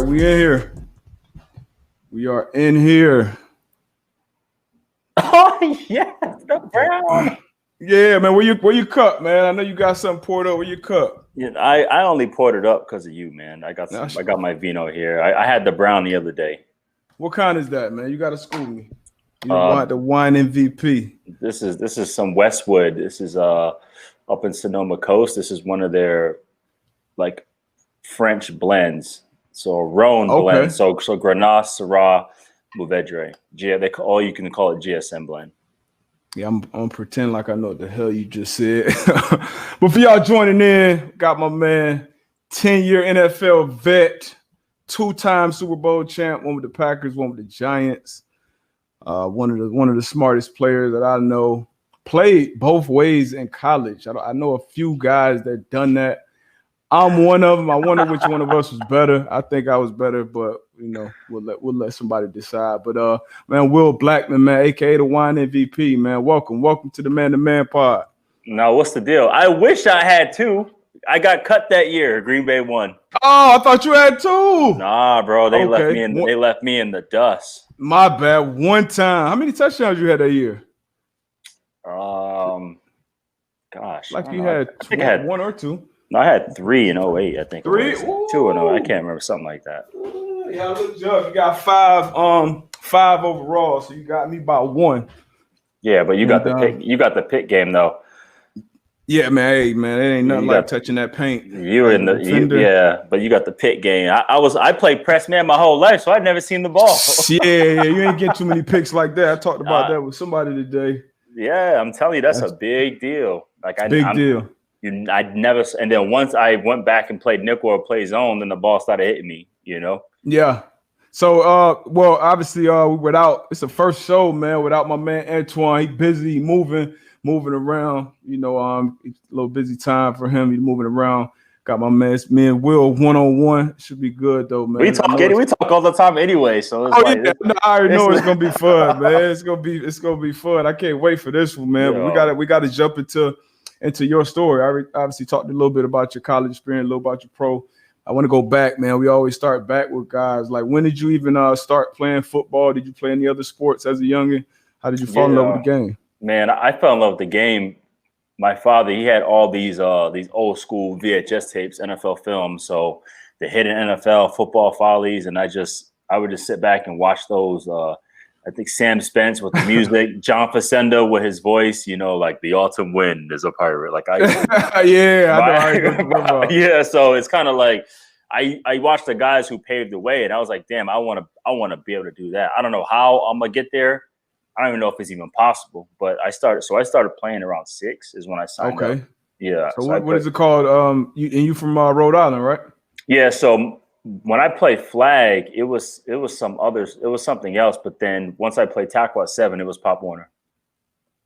right, we in here. We are in here. Oh yes, the brown. Yeah, man. Where you cup, man? I know you got something poured up. Where you cup? Yeah, I only poured it up because of you, man. I got my vino here. I had the brown the other day. What kind is that, man? You got to school me. You want the wine MVP? This is some Westwood. This is up in Sonoma Coast. This is one of their like French blends. So a Rhone blend. So Grenache, Syrah, Mourvedre. You can call it GSM blend. Yeah, I'm pretend like I know what the hell you just said. But for y'all joining in, got my man, 10-year NFL vet, 2-time Super Bowl champ, one with the Packers, one with the Giants. One of the smartest players that I know. Played both ways in college. I know a few guys that done that. I'm one of them. I wonder which one of us was better. I think I was better, but we'll let somebody decide. But man, Will Blackmon, man, aka the wine MVP, man. Welcome to the Man Pod. Now, what's the deal? I wish I had two. I got cut that year. Green Bay won. Oh, I thought you had two. Nah, bro. They left me in the dust. My bad. One time. How many touchdowns you had that year? Gosh. Like you had, I think I had one or two. No, I had 3 in 08, I think. 3? 2 in 08. I can't remember, something like that. Yeah, look, Jeff, you got 5 overall, so you got me by 1. Yeah, but you got the pick game though. Yeah, man. Hey, man, it ain't nothing like touching that paint. You were but you got the pick game. I played press man my whole life, so I'd never seen the ball. Yeah, you ain't get too many picks like that. I talked about that with somebody today. Yeah, I'm telling you, that's a big deal. Big deal. I'd never, and then once I went back and played nickel or play zone, then the ball started hitting me, Yeah. So, well, obviously, it's the first show, man, without my man Antoine. He busy moving around, it's a little busy time for him. He's moving around. Got my man, me and Will one-on-one. Should be good, though, man. We talk all the time anyway, so it's I already know it's gonna be fun, man. It's gonna be fun. I can't wait for this one, man. Yeah. But we gotta jump into your story. I obviously talked a little bit about your college experience, a little about your pro. I want to go back, man. We always start back with guys. Like, when did you even start playing football? Did you play any other sports as a youngin? How did you fall in love with the game? Man, I fell in love with the game. My father, he had all these old school VHS tapes, NFL films. So the hidden NFL football follies, and I would just sit back and watch those. I think Sam Spence with the music, John Facenda with his voice, like the autumn wind is a pirate. Like I know. Yeah, so it's kind of like I watched the guys who paved the way, and I was like, damn, I want to be able to do that. I don't know how I'm gonna get there. I don't even know if it's even possible. But I started playing around 6 is when I signed up. Yeah. So what is it called? You from Rhode Island, right? Yeah. So when I played flag, it was something else. But then once I played tackle at 7, it was Pop Warner.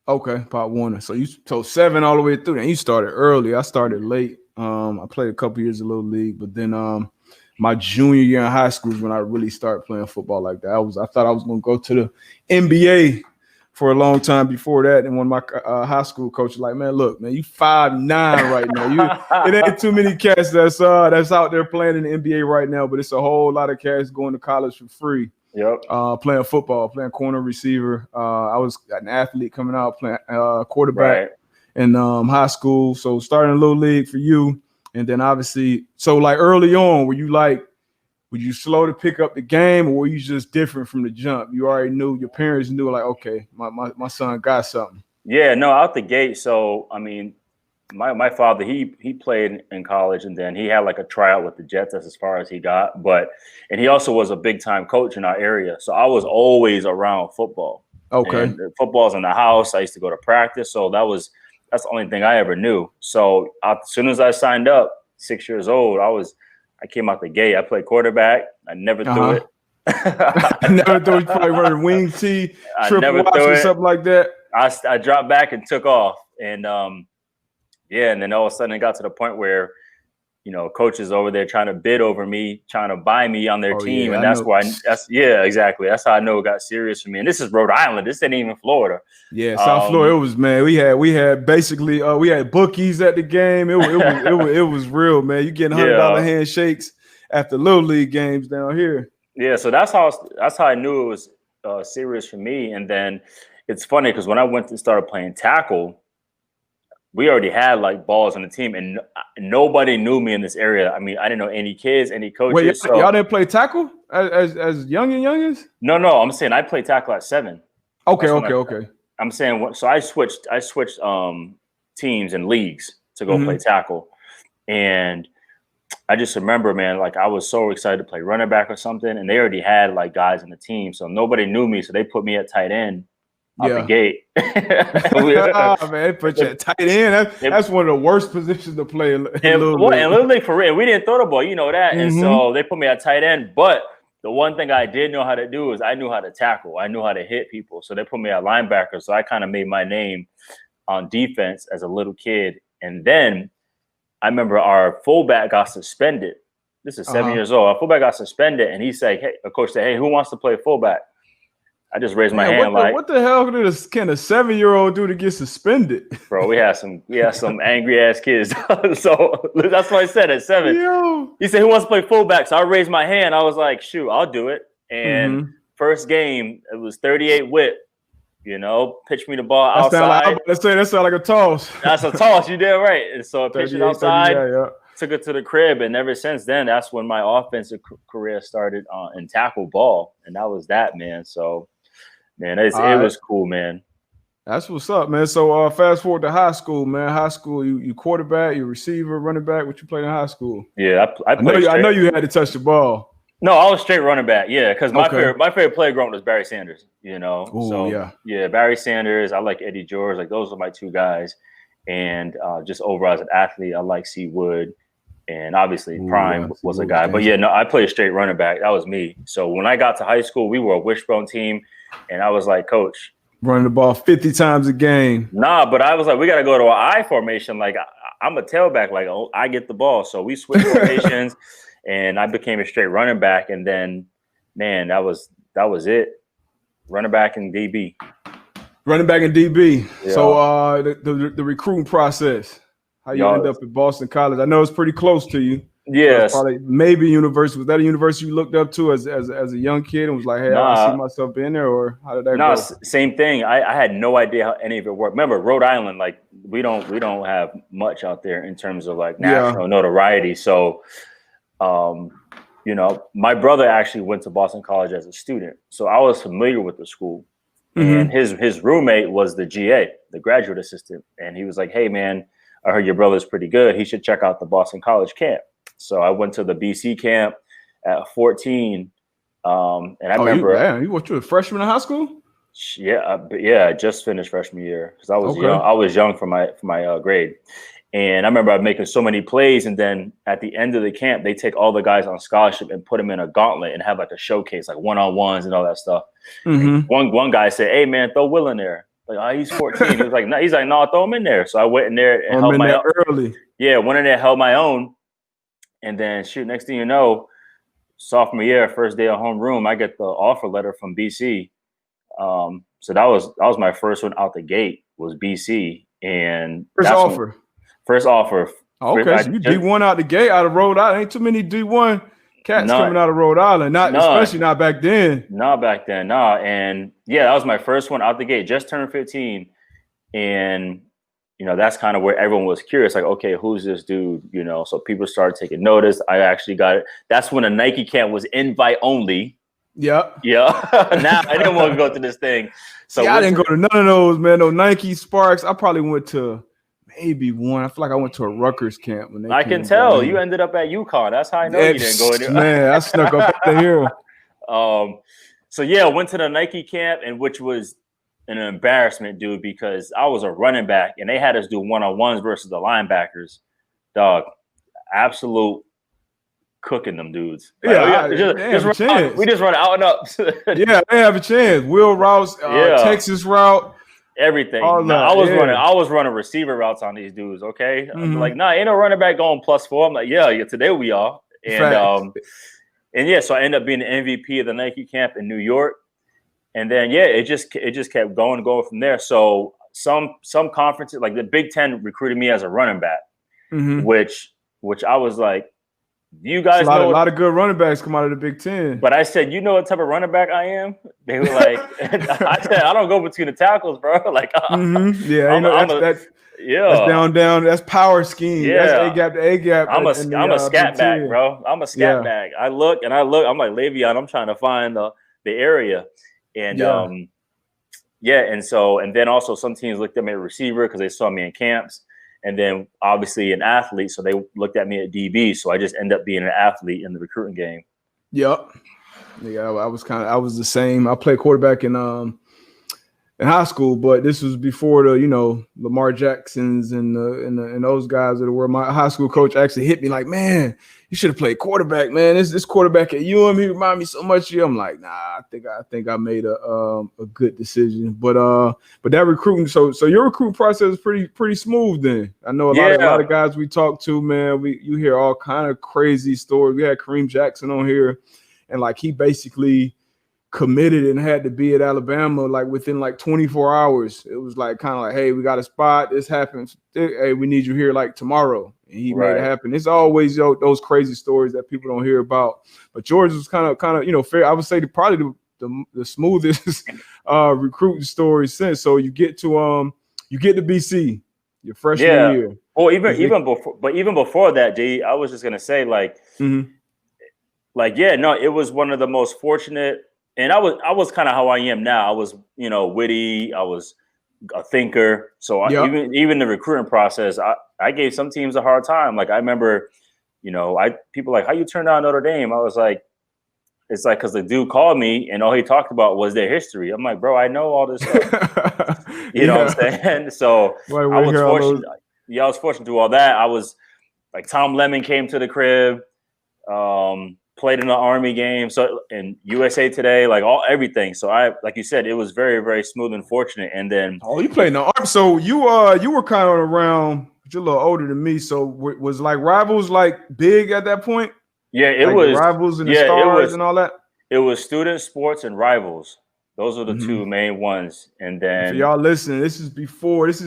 Okay, Pop Warner. So 7 all the way through. And you started early. I started late. I played a couple years of little league, but then my junior year in high school is when I really started playing football like that. I thought I was going to go to the NBA for a long time before that. And when my high school coach was like, man, look, man, you 5'9" right now. It ain't too many cats that's out there playing in the NBA right now, but it's a whole lot of cats going to college for free. Yep. Playing football, playing corner receiver. I was an athlete coming out playing quarterback in high school. So starting a little league for you. And then obviously, so like early on, were you slow to pick up the game, or were you just different from the jump? You already knew, your parents knew, like, okay, my son got something. Yeah, no, out the gate. So, I mean, my father, he played in college, and then he had like a tryout with the Jets. That's as far as he got. And he also was a big time coach in our area. So I was always around football. Okay. And football's in the house. I used to go to practice. So that's the only thing I ever knew. So as soon as I signed up, 6 years old, I came out the gate. I played quarterback. I never threw it. I never threw it. Probably running wing T, triple watch or something like that. I dropped back and took off. And and then all of a sudden it got to the point where, coaches over there trying to bid over me, trying to buy me on their team. Yeah, and exactly. That's how I know it got serious for me. And this is Rhode Island. This ain't even Florida. Yeah, South Florida. It was, man. We had basically we had bookies at the game. It was real, man. You getting $100 handshakes at the little league games down here. Yeah, so that's how I knew it was serious for me. And then it's funny because when I went to start playing tackle, we already had like balls on the team, and nobody knew me in this area. I mean, I didn't know any kids, any coaches. Wait, so y'all didn't play tackle as youngins? No, I'm saying I played tackle at 7. Okay. I'm saying so I switched teams and leagues to go play tackle, and I just remember, man, like I was so excited to play running back or something, and they already had like guys in the team, so nobody knew me, so they put me at tight end out the gate. Oh, man, they put you at tight end. That's one of the worst positions to play. And literally for real, we didn't throw the ball, you know that, and so they put me at tight end. But the one thing I did know how to do is I knew how to tackle. I knew how to hit people, so they put me at linebacker. So I kind of made my name on defense as a little kid, and then I remember our fullback got suspended. This is 7 years old. Our fullback got suspended, and he said, "Hey," a coach said, "Hey, who wants to play fullback?" I just raised my hand. What the hell can a 7-year-old do to get suspended? Bro, we had some angry ass kids. So that's what I said at 7. Yo. He said, "Who wants to play fullback?" So I raised my hand. I was like, "Shoot, I'll do it." And first game, it was 38 whip. You know, pitch me the ball outside. That sound like a toss. That's a toss. You did right. And so I pitched it outside, yeah. took it to the crib, and ever since then, that's when my offensive career started in tackle ball, and that was that, man. So, man, it was cool, man. That's what's up, man. So fast forward to high school, man. High school, you quarterback, you receiver, running back. What you played in high school? Yeah, I know you had to touch the ball. No, I was straight running back. Yeah, because my favorite player growing up was Barry Sanders. You know, Barry Sanders. I like Eddie George. Like those are my two guys. And just overall as an athlete, I like C. Wood, and obviously Prime was a guy. But yeah, no, I played straight running back. That was me. So when I got to high school, we were a wishbone team, and I was like, "Coach, running the ball 50 times a game." Nah, but I was like, we got to go to an I formation. Like I'm a tailback. Like I get the ball. So we switched formations. And I became a straight running back, and then, man, that was it. Running back and DB. Running back and DB. Yeah. So the recruiting process, how you end up at Boston College? I know it's pretty close to you. Yes. Probably maybe university. Was that a university you looked up to as a young kid and was like, hey, I see myself being there, or how did that go? Same thing. I had no idea how any of it worked. Remember, Rhode Island, like we don't have much out there in terms of like national notoriety. So you know, my brother actually went to Boston College as a student, so I was familiar with the school. And his roommate was the GA, the graduate assistant, and he was like, "Hey, man, I heard your brother's pretty good. He should check out the Boston College camp." So I went to the BC camp at 14, and I remember. You were a freshman in high school? Yeah, I just finished freshman year because I was young. I was young for my grade. And I remember I making so many plays, and then at the end of the camp, they take all the guys on scholarship and put them in a gauntlet and have like a showcase, like one-on-ones and all that stuff. One guy said, "Hey man, throw Will in there." Like, "Oh, he's 14." He was like, "No, throw him in there." So I went in there and held my own early. Yeah, went in there, held my own, and then shoot, next thing you know, sophomore year, first day of homeroom, I get the offer letter from BC. So that was my first one out the gate was BC, and First offer. Okay, so you D1 out the gate out of Rhode Island. Ain't too many D1 cats coming out of Rhode Island. Especially not back then. Not back then, no. And yeah, that was my first one out the gate. Just turned 15. And, you know, that's kind of where everyone was curious. Like, okay, who's this dude? You know, so people started taking notice. I actually got it. That's when a Nike camp was invite only. Yep. Yeah. Now I didn't want to go to this thing. So I didn't go to none of those, man. No Nike, Sparks. I probably went to maybe one. I feel like I went to a Rutgers camp when they. I can tell you ended up at UConn. That's how I know you didn't go there. Man, I snuck up out here. So yeah, went to the Nike camp, and which was an embarrassment, dude, because I was a running back, and they had us do one-on-ones versus the linebackers. Dog, absolute cooking them dudes. Like, we just run out and up. Yeah, they have a chance. Wheel routes, Texas route. Everything. I was running receiver routes on these dudes. Okay, I'm like, nah, ain't no running back going +4. I'm like, yeah, today we are. And so I ended up being the MVP of the Nike camp in New York. And then it just kept going from there. So some conferences, like the Big Ten, recruited me as a running back, which I was like, You guys a know lot of good running backs come out of the Big Ten. But I said, you know what type of running back I am? They were like, I said, I don't go between the tackles, bro. Like, yeah, that's down. That's power scheme. Yeah, that's A gap to A gap. I'm a scat back, bro. I'm a scat back. I look. I'm like Le'Veon. I'm trying to find the area, and and then also some teams looked at me at receiver because they saw me in camps. And then obviously an athlete, so they looked at me at DB. So I just ended up being an athlete in the recruiting game. Yep. Yeah, I was the same. I played quarterback in high school, but this was before the Lamar Jacksons and those guys of the world. My high school coach actually hit me like, man, you should have played quarterback, man. This quarterback at UM, he remind me so much of you. I'm like, nah, I think I made a good decision. But that recruiting, so your recruiting process is pretty smooth then. I know a lot of guys we talk to, man, you hear all kind of crazy stories. We had Kareem Jackson on here, and like he basically committed and had to be at Alabama like within like 24 hours. It was like kind of like, hey, we got a spot. This happens. Hey, we need you here like tomorrow. And he made it happen. It's always those crazy stories that people don't hear about. But George was kind of fair. I would say probably the smoothest recruiting story since. So you get to BC your freshman year. Well, even before that, G, I was just gonna say it was one of the most fortunate. And I was kind of how I am now. I was, witty. I was a thinker. So even the recruiting process, I gave some teams a hard time. Like I remember, people like, how you turned down Notre Dame? I was like, it's like because the dude called me and all he talked about was their history. I'm like, bro, I know all this stuff. You know what I'm saying? So I was fortunate. I was fortunate to do all that. I was like Tom Lemon came to the crib. Played in the Army game, so in USA Today, everything. So like you said, it was very, very smooth and fortunate. And then you played in the Army, so you were kind of around. You're a little older than me, so was like Rivals like big at that point? Yeah, it was Rivals and the Stars and all that. It was Student Sports and Rivals. Those are the two main ones. And then for y'all listening, this is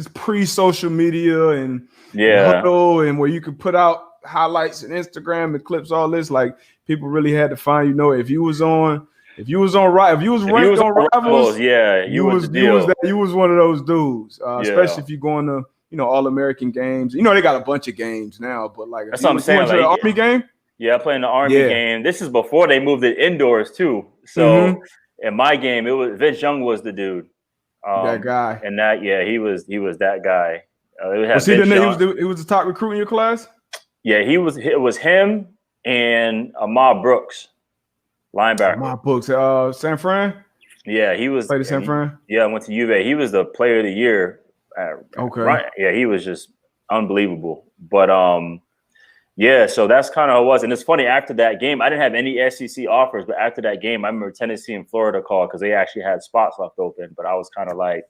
pre-social media and Huddle and where you could put out highlights and Instagram and clips, all this. Like people really had to find if you was ranked on Rivals, you was one of those dudes. Especially if you're going to All-American games. They got a bunch of games now, but like that's what I'm saying. The Army game. Yeah, I played in the Army game. This is before they moved it indoors too. So in my game, it was Vince Young was the dude. That guy. And that he was that guy. He was the top recruit in your class. Yeah, it was him and Ahmad Brooks, linebacker. Ahmad Brooks, San Fran. Yeah, he was. Played at San Fran. Yeah, I went to UVA. He was the player of the year. Okay. Right. Yeah, he was just unbelievable. But so that's kind of how it was. And it's funny, after that game, I didn't have any SEC offers, but after that game, I remember Tennessee and Florida called because they actually had spots left open. But I was kind of like,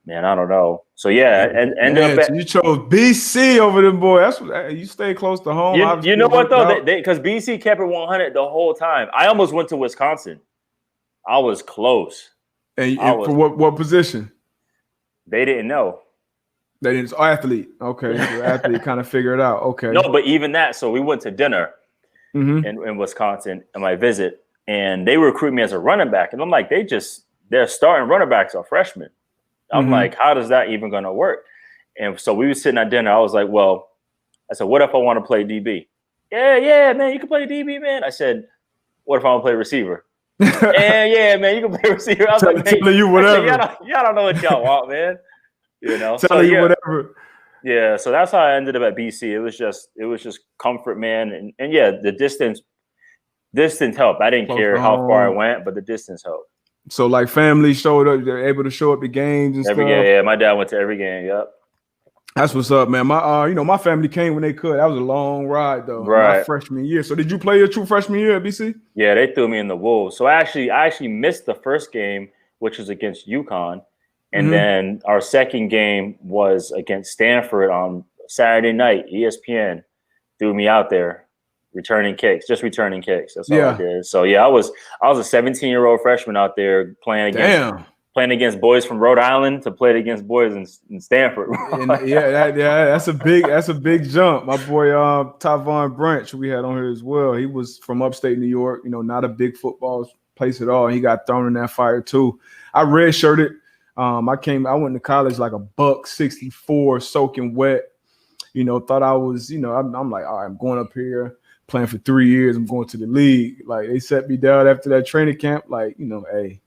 man, I don't know. So so you chose BC over them boy. That's what you stay close to home. You know what though? Because BC kept it 100 the whole time. I almost went to Wisconsin. I was close. And for what position? They didn't know. They didn't. Athlete. Okay, so athlete kind of figured it out. Okay. No, but even that. So we went to dinner in Wisconsin on my visit, and they recruited me as a running back, and I'm like, their starting running backs are freshmen. I'm like, how does that even going to work? And so we were sitting at dinner. I was like, I said, what if I want to play DB? Yeah, man, you can play DB, man. I said, what if I want to play receiver? yeah, man, you can play receiver. I was like, man, you whatever. Y'all don't know what y'all want, man. Telling you whatever. Yeah, so that's how I ended up at BC. It was just comfort, man. And the distance helped. I didn't care how far I went, but the distance helped. So like family showed up, they're able to show up to games and every stuff. Game, yeah, my dad went to every game. Yep. That's what's up, man. My my family came when they could. That was a long ride though. Right. My freshman year. So did you play your true freshman year at BC? Yeah, they threw me in the wolves. So I actually missed the first game, which was against UConn. And then our second game was against Stanford on Saturday night. ESPN threw me out there. Returning kicks. That's all I did. So I was a 17-year-old freshman out there playing against playing against boys from Rhode Island to playing against boys in Stanford. And that's a big jump. My boy Tyvon Branch, we had on here as well. He was from upstate New York, not a big football place at all. He got thrown in that fire too. I redshirted. I went to college like $164, soaking wet. Thought I was, I'm like, all right, I'm going up here, playing for 3 years. I'm going to the league. Like, they set me down after that training camp. Like, hey,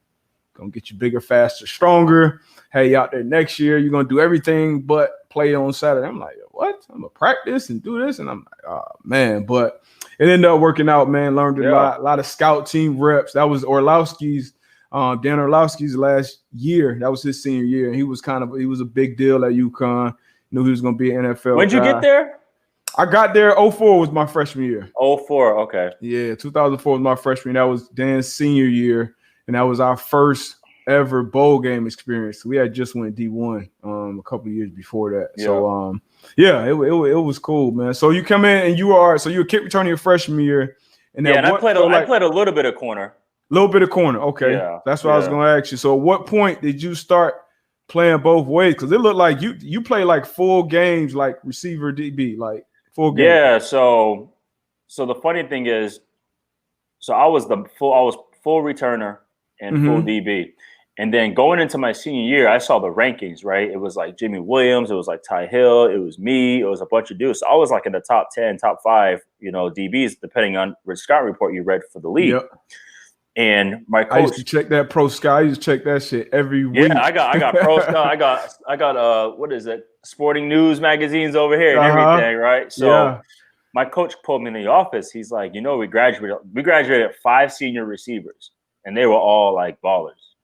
gonna get you bigger, faster, stronger. Hey, out there next year, you're gonna do everything but play on Saturday. I'm like, what? I'm gonna practice and do this, and I'm like, oh man. But it ended up working out, man. Learned a lot of scout team reps. That was Dan Orlowski's last year. That was his senior year, and he was a big deal at UConn. Knew he was gonna be an NFL. When'd you get there? I got there. 2004 was my freshman year. 2004, okay. Yeah, 2004 was my freshman. That was Dan's senior year. And that was our first ever bowl game experience. We had just went D1 a couple of years before that. Yeah. So it was cool, man. So you come in and you're a kick returner your freshman year. And I played a little bit of corner. Little bit of corner, okay. Yeah. That's what I was gonna ask you. So at what point did you start playing both ways? Because it looked like you play like full games, like receiver DB, like full games. Yeah, so the funny thing is, I was full returner and full DB. And then going into my senior year, I saw the rankings, right? It was like Jimmy Williams, it was like Ty Hill, it was me, it was a bunch of dudes. So I was like in the top 10, top 5, DBs, depending on which scout report you read for the league. Yep. And my coach, I used to check that Pro Scout. I used to check that shit every week. Yeah, I got Pro Scout. I got what is it? Sporting News magazines over here and everything, right? So my coach pulled me in the office. He's like, we graduated 5 senior receivers. And they were all like ballers,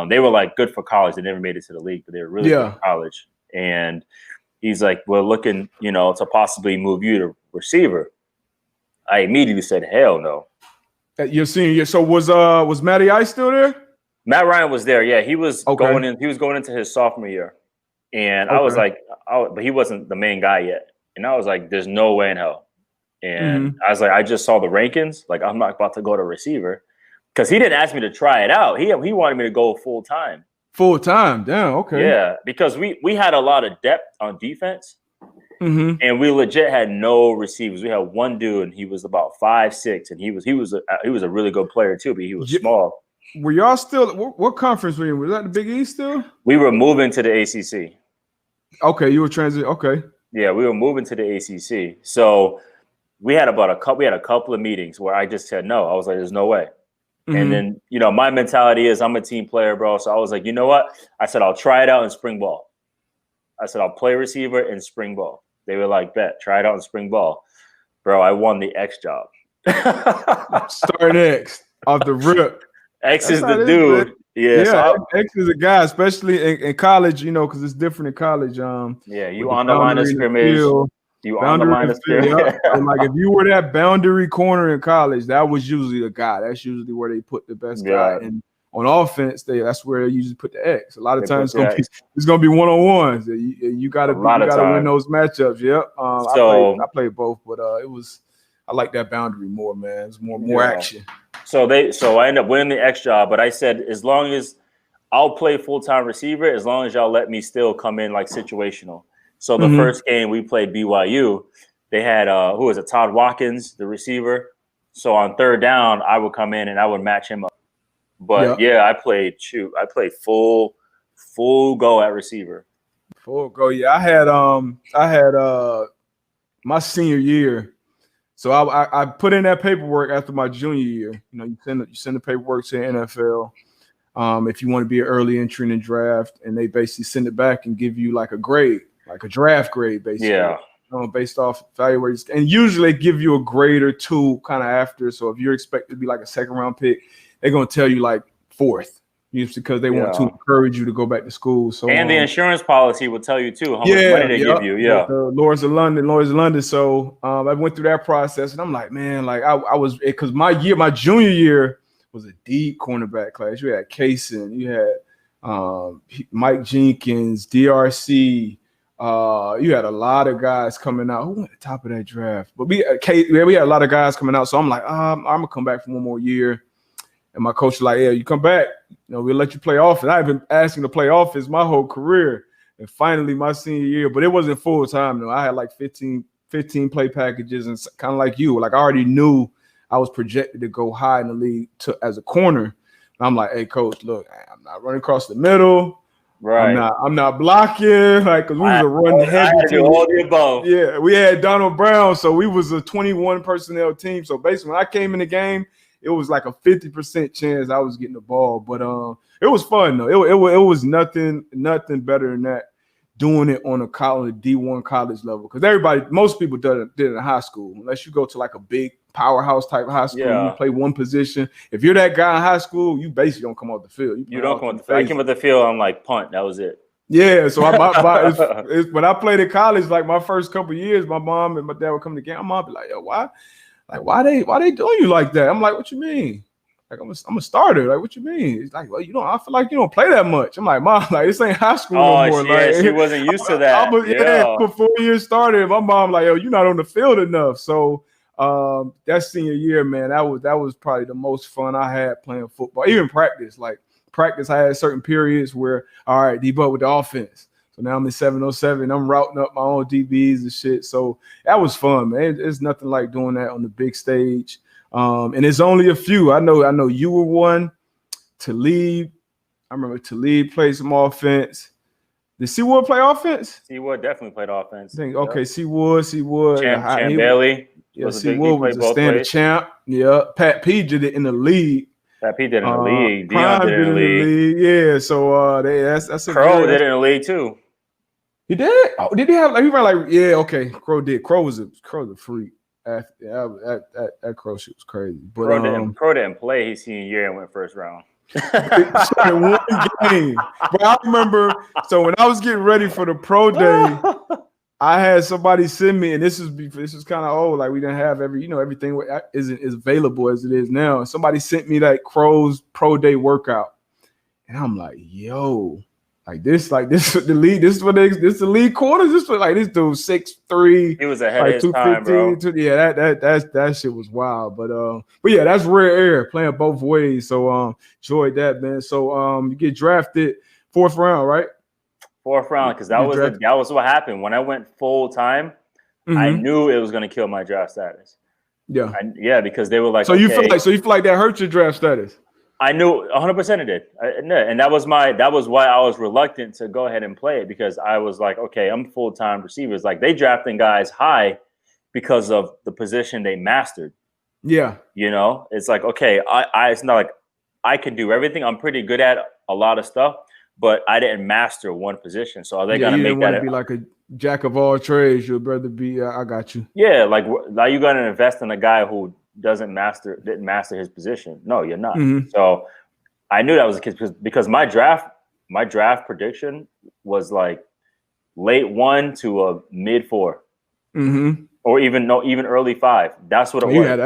They were like good for college. They never made it to the league, but they were really good for college. And he's like, we're looking, to possibly move you to receiver. I immediately said, hell no. At your senior year. So was Matty Ice still there? Matt Ryan was there. Yeah, he was going into his sophomore year. And I was like, but he wasn't the main guy yet. And I was like, there's no way in hell. And I was like, I just saw the rankings. Like, I'm not about to go to receiver. Because he didn't ask me to try it out. He wanted me to go full time. Full time, damn, okay. Yeah, because we had a lot of depth on defense, and we legit had no receivers. We had one dude, and he was about 5'6", and he was a really good player too, but he was small. Were y'all still? What conference were you in? Was that the Big East still? We were moving to the ACC. Okay, you were transiting. Okay. Yeah, we were moving to the ACC. So we had a couple of meetings where I just said no. I was like, "There's no way." And then, my mentality is I'm a team player, bro. So I was like, you know what? I said, I'll try it out in spring ball. I said, I'll play receiver in spring ball. They were like, bet, try it out in spring ball. Bro, I won the X job. Start X off the rip. X is the dude. Yeah, so X is a guy, especially in college, because it's different in college. You on the line of scrimmage. You on the line of scrimmage. And like if you were that boundary corner in college, that was usually the guy. That's usually where they put the best guy. And on offense, that's where they usually put the X. A lot of times it's gonna be one-on-ones. You gotta win those matchups. Yep. I played both, but I like that boundary more, man. It's more action. So I ended up winning the X job, but I said as long as I'll play full-time receiver, as long as y'all let me still come in like situational. So the first game we played BYU, they had Todd Watkins, the receiver. So on third down, I would come in and I would match him up. But I played full go at receiver. Full go. Yeah, I had my senior year. So I put in that paperwork after my junior year. You send the paperwork to the NFL. If you want to be an early entry in the draft, and they basically send it back and give you like a grade. Like a draft grade, basically. Yeah. Based off evaluators. And usually they give you a grade or two kind of after. So if you're expected to be like a second-round pick, they're going to tell you like fourth. Just because they want to encourage you to go back to school. So and the insurance policy will tell you too how much money they give you. Yeah. Lords of London. So I went through that process, and I'm like, man, like I was because my junior year was a deep cornerback class. You had Kaysen, you had Mike Jenkins, DRC. You had a lot of guys coming out. Who went at the top of that draft? But we had a lot of guys coming out. So I'm like, I'm gonna come back for one more year. And my coach was like, yeah, you come back. we'll let you play offense. I've been asking to play offense my whole career. And finally my senior year, but it wasn't full time though. I had like 15 play packages, and kind of like you, like I already knew I was projected to go high in the league as a corner. And I'm like, hey coach, look, I'm not running across the middle. Right. I'm not blocking, like, because we was a run heavy team. All the above. Yeah, we had Donald Brown, so we was a 21 personnel team. So basically, when I came in the game, it was like a 50% chance I was getting the ball. But it was fun though. It was nothing better than that. Doing it on a college D1 college level, because most people did it in high school. Unless you go to like a big powerhouse type high school, you play one position. If you're that guy in high school, you basically don't come off the field. You don't come off the field. I came off the field on like punt. That was it. Yeah, so when I played in college, like my first couple of years, my mom and my dad would come to the game. My mom would be like, "Yo, why they doing you like that?" I'm like, "What you mean? Like I'm a starter. Like, what you mean?" He's like, "Well, I feel like you don't play that much." I'm like, "Mom, like this ain't high school no more." Yeah, like, she wasn't used to that. Before years started, my mom like, "Yo, you're not on the field enough." So that senior year, man, that was probably the most fun I had playing football. Even practice, I had certain periods where, all right, debut with the offense. So now I'm in 707. I'm routing up my own DBs and shit. So that was fun, man. It's nothing like doing that on the big stage. And it's only a few. I know you were one. Talib. I remember Talib played some offense. Did Seawood play offense? Seawood definitely played offense. Okay, Seawood. Champ Bailey. Yeah, Seawood was a standard champ. Yeah, Pat P did it in the league. Pat P did it in the league. Dion did it in the league. Yeah, so that's a Crow did it in the league too. He did? Oh, did he have like he ran like okay, Crow did. Crow was a freak. That Crow shit was crazy. But Crow didn't play his senior year and went first round. One game. But I remember, so when I was getting ready for the pro day, I had somebody send me, and this is kind of old, like we didn't have everything isn't as available as it is now. And somebody sent me that Crow's pro day workout, and I'm like, yo, this the league. This is the league quarters. This was like this dude 6'3". He was ahead of his time, bro. Yeah, that shit was wild. But yeah, that's rare air playing both ways. So enjoyed that, man. So you get drafted 4th round, right? 4th round, because that was what happened when I went full time. Mm-hmm. I knew it was going to kill my draft status. Yeah, because they were like, so you feel like that hurt your draft status? I knew 100% it did, and that was why I was reluctant to go ahead and play it, because I was like, okay, I'm full-time receivers. Like they drafting guys high because of the position they mastered. Yeah, it's like, okay, it's not like I can do everything. I'm pretty good at a lot of stuff, but I didn't master one position. So are they gonna make that be like a jack of all trades? You'd rather be. I got you. Yeah, like now you got to invest in a guy who didn't master his position. No, you're not. Mm-hmm. So I knew that was the case because my draft prediction was like late 1 to a mid 4, or even early 5. That's what it was. Yeah,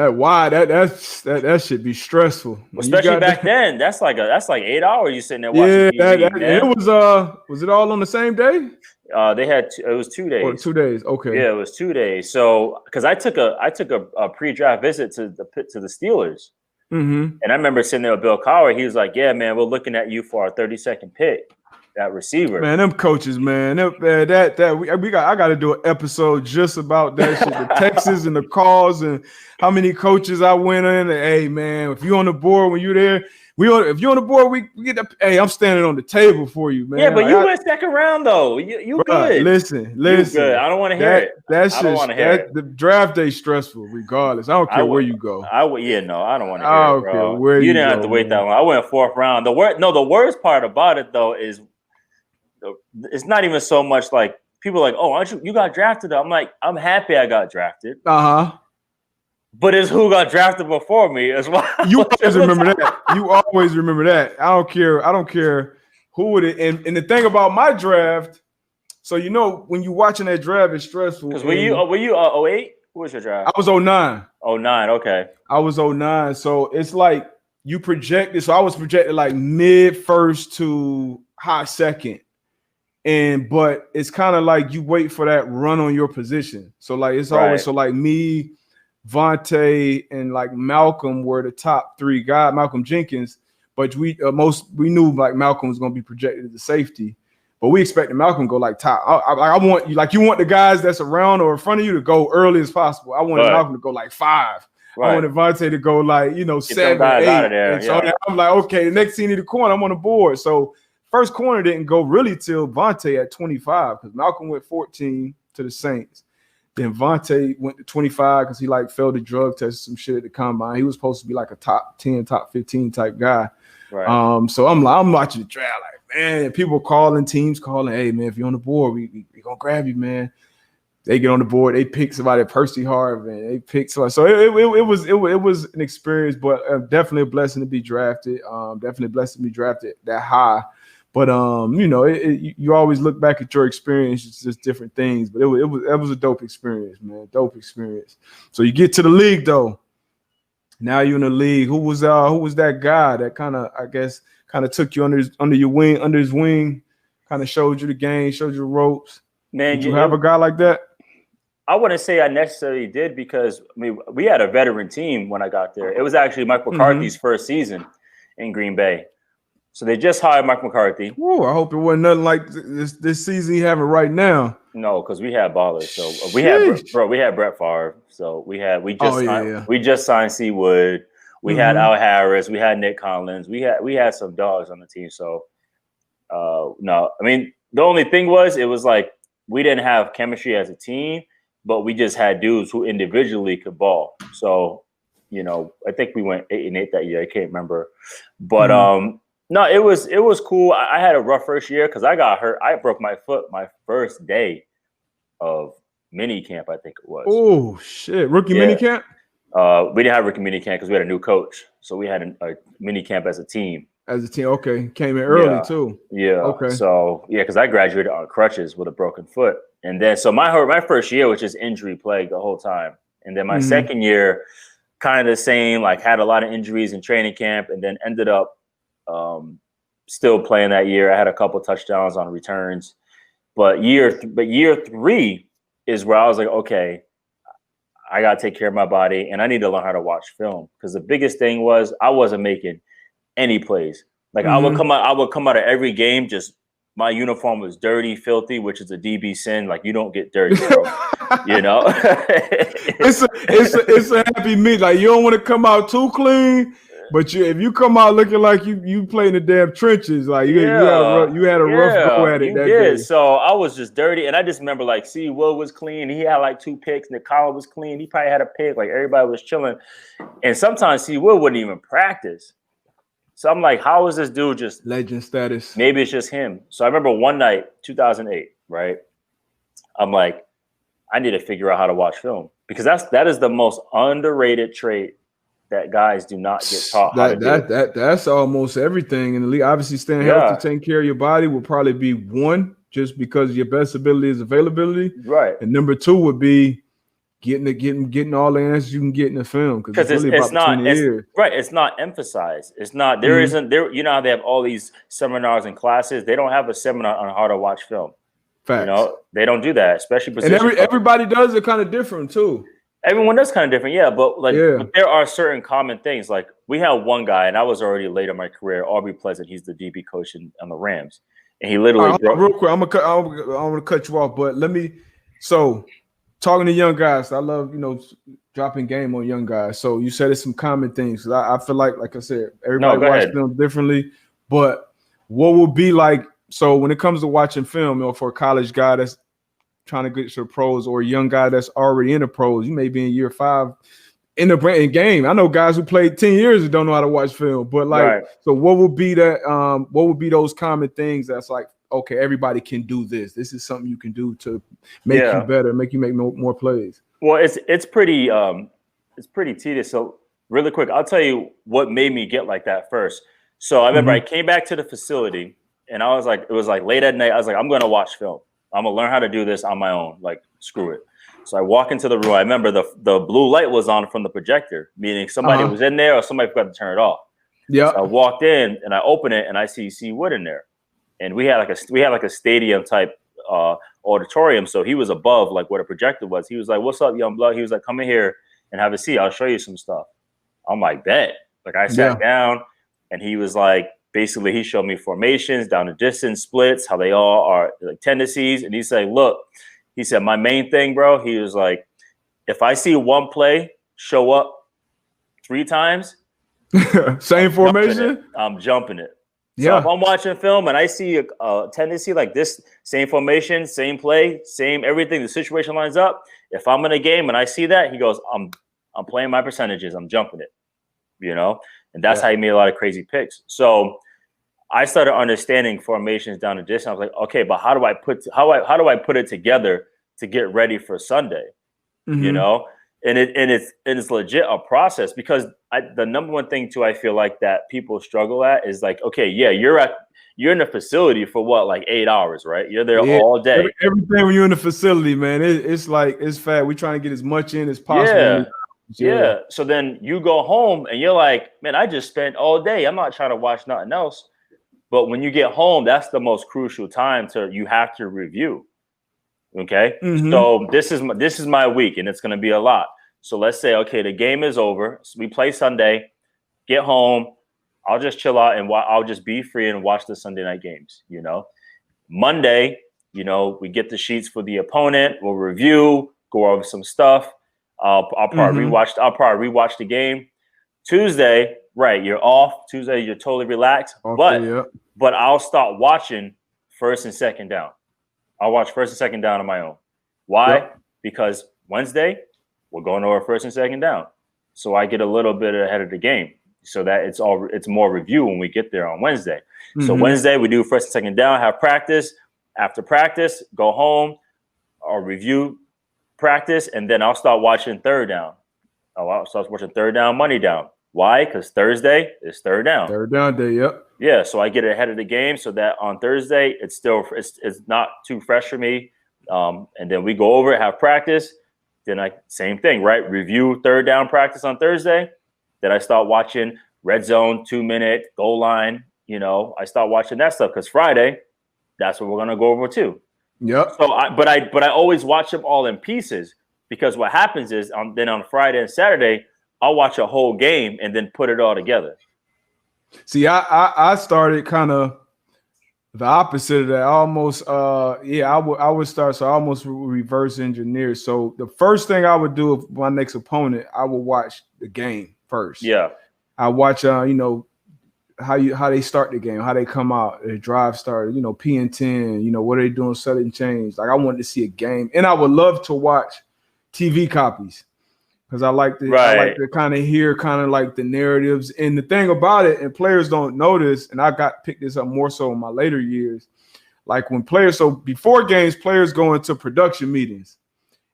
that should be stressful, especially back then. That's like 8 hours you sitting there watching TV. It was it all on the same day? It was 2 days. 2 days. Okay. Yeah, it was 2 days. So because I took a pre-draft visit to the Steelers, and I remember sitting there with Bill Cowher. He was like, "Yeah, man, we're looking at you for our 32nd pick, that receiver." Man, them coaches, man, I got to do an episode just about that shit. The Texas and the calls and how many coaches I went in. And, hey, man, if you on the board when you're there. If you're on the board, we get the. Hey, I'm standing on the table for you, man. Yeah, but you went 2nd round though. You good. Listen. You good. I don't want to hear it. I don't want to hear it. The draft day stressful, regardless. I don't care where you go. I don't want to hear it, bro. You didn't have to wait that long. I went 4th round. The worst part about it though is it's not even so much like people are like, oh, aren't you got drafted? I'm like, I'm happy I got drafted. But it's who got drafted before me as well. You always remember that. You always remember that. I don't care who would it. And the thing about my draft, so when you're watching that draft, it's stressful. Because were you 08? Who was your draft? I was 09. 09, okay. I was 09. So it's like you projected. So I was projected like mid 1st to high 2nd. But it's kind of like you wait for that run on your position. So like it's always so like me, Vontae, and like Malcolm were the top 3 guys, Malcolm Jenkins. but we knew like Malcolm was going to be projected as a safety, but we expected Malcolm to go like top. I want you like you want the guys that's around or in front of you to go early as possible. I wanted Malcolm to go like 5. I wanted Vontae to go like 7, 8. Out of there. And so I'm like, okay, the next team need a corner. I'm on the board. So first corner didn't go really till Vontae at 25 because Malcolm went 14 to the Saints. Then Vontae went to 25 because he like failed a drug test, some shit at the combine. He was supposed to be like a top 10, top 15 type guy. Right. So I'm watching the draft like, man, teams calling, hey man, if you're on the board, we gonna grab you, man. They get on the board, they pick somebody, Percy Harvin, they pick somebody. So it was an experience, but definitely a blessing to be drafted. Definitely a blessing to be drafted that high. But you always look back at your experience, it's just different things. But it was a dope experience, man. Dope experience. So you get to the league though. Now you're in the league. Who was that guy that kind of took you under his wing, kind of showed you the game, showed you the ropes? Man, did you have a guy like that? I wouldn't say I necessarily did because we had a veteran team when I got there. It was actually Mike McCarthy's first season in Green Bay. So they just hired Mike McCarthy. Ooh, I hope it wasn't nothing like this season you having right now. No, because we had ballers. So we had Brett Favre. So we just signed C. Wood. We had Al Harris. We had Nick Collins. We had some dogs on the team. So no, I mean the only thing was it was like we didn't have chemistry as a team, but we just had dudes who individually could ball. So I think we went 8-8 that year. I can't remember, but no, it was cool. I had a rough first year because I got hurt. I broke my foot my first day of mini camp, I think it was. Oh, shit. Rookie mini camp? We didn't have rookie mini camp because we had a new coach. So we had a mini camp as a team. Okay. Came in early too. Yeah. Okay. So, because I graduated on crutches with a broken foot. And then, so my first year was just injury plagued the whole time. And then my second year, kind of the same, like had a lot of injuries in training camp and then ended up still playing that year. I had a couple touchdowns on returns, but year 3 is where I was like, okay, I got to take care of my body and I need to learn how to watch film. Because the biggest thing was I wasn't making any plays. Like I would come out of every game, just my uniform was dirty, filthy, which is a DB sin. Like you don't get dirty, bro. It's a happy meet. Like you don't want to come out too clean. But if you come out looking like you play in the damn trenches, like you had a rough go at it that day. So I was just dirty, and I just remember like, Will was clean. He had like 2 picks. Nick Collins was clean. He probably had a pick. Like everybody was chilling, and sometimes Will wouldn't even practice. So I'm like, how is this dude just legend status? Maybe it's just him. So I remember one night, 2008, right? I'm like, I need to figure out how to watch film because that is the most underrated trait that guys do not get taught how to do. That's almost everything in the league. Obviously, staying healthy, taking care of your body will probably be one, just because your best ability is availability. Right. And number 2 would be getting all the answers you can get in the film because it's really it's about between the ears. Right. It's not emphasized. It's not. There isn't there. You know how they have all these seminars and classes. They don't have a seminar on how to watch film. Facts. They don't do that, especially and everybody does it kind of different too. Everyone does kind of different, but there are certain common things. Like we had one guy, and I was already late in my career, Aubrey Pleasant. He's the DB coach on the Rams, and he literally real quick. I'm gonna cut you off, but let me. So, talking to young guys, I love dropping game on young guys. So you said it's some common things. I feel like I said, everybody watches film differently. But what would be like? So when it comes to watching film, for a college guy that's trying to get to the pros, or a young guy that's already in the pros, you may be in year 5 in the game. I know guys who played 10 years and don't know how to watch film, but so what would be that? What would be those common things that's like, okay, everybody can do this. This is something you can do to make you better, make you make more plays. Well, it's pretty tedious. So really quick, I'll tell you what made me get like that first. So I remember I came back to the facility and I was like, it was like late at night. I was like, I'm going to watch film. I'm going to learn how to do this on my own. Like, screw it. So I walk into the room. I remember the blue light was on from the projector, meaning somebody was in there or somebody forgot to turn it off. Yeah. So I walked in and I open it and I see C. Wood in there. And we had like a stadium type auditorium. So he was above like where the projector was. He was like, "What's up, young blood?" He was like, "Come in here and have a seat. I'll show you some stuff." I'm like, "Bet." Like I sat down. and he was like, basically, he showed me formations, down the distance, splits, how they all are like tendencies. And he said, look, he said, my main thing, bro, he was like, if I see one play show up 3 times, same formation, I'm jumping it. So Yeah. if I'm watching film and I see a tendency like this, same formation, same play, same everything, the situation lines up. If I'm in a game and I see that, he goes, I'm playing my percentages. I'm jumping it, you know? And that's how he made a lot of crazy picks. So I started understanding formations down the distance. I was like, okay, but how do I put it together to get ready for Sunday? You know? And it's legit a process, because the number one thing too I feel like that people struggle at is like, okay, yeah, you're in a facility for what, like 8 hours, right? You're there all day. Everything when you're in the facility, man, it's like it's fat. We're trying to get as much in as possible. Yeah. So then you go home and you're like, man, I just spent all day. I'm not trying to watch nothing else. But when you get home, that's the most crucial time you have to review. Okay. So this is my week, and it's going to be a lot. So let's say, okay, the game is over. So we play Sunday, get home. I'll just chill out and I'll just be free and watch the Sunday night games. You know, Monday, you know, we get the sheets for the opponent. We'll review, go over some stuff. I'll probably rewatch the game. Tuesday, right? You're off. Tuesday, you're totally relaxed. But I'll start watching first and second down. I'll watch first and second down on my own. Why? Because Wednesday, we're going over first and second down. So I get a little bit ahead of the game, so that it's more review when we get there on Wednesday. So Wednesday, we do first and second down, have practice. After practice, go home, or review practice, and then I'll start watching third down. I'll start watching third down, money down. Why? Because Thursday is third down. Third down day, yep. Yeah, so I get ahead of the game so that on Thursday it's not too fresh for me. And then we go over it, have practice. Then same thing, right? Review third down practice on Thursday. Then I start watching red zone, 2-minute goal line. You know, I start watching that stuff because Friday, that's what we're gonna go over too. Yep. So I always watch them all in pieces, because what happens is then on Friday and Saturday, I'll watch a whole game and then put it all together. See, I started kind of the opposite of that. Almost, I would start. So I almost reverse engineer. So the first thing I would do with my next opponent, I would watch the game first. Yeah, I watch, you know, how they start the game, how they come out, the drive started, you know, P and 10, you know, what are they doing, set and change. Like I wanted to see a game, and I would love to watch TV copies. Because I like to kind of hear kind of like the narratives. And the thing about it, and players don't know this, and I picked this up more so in my later years, like when so before games, players go into production meetings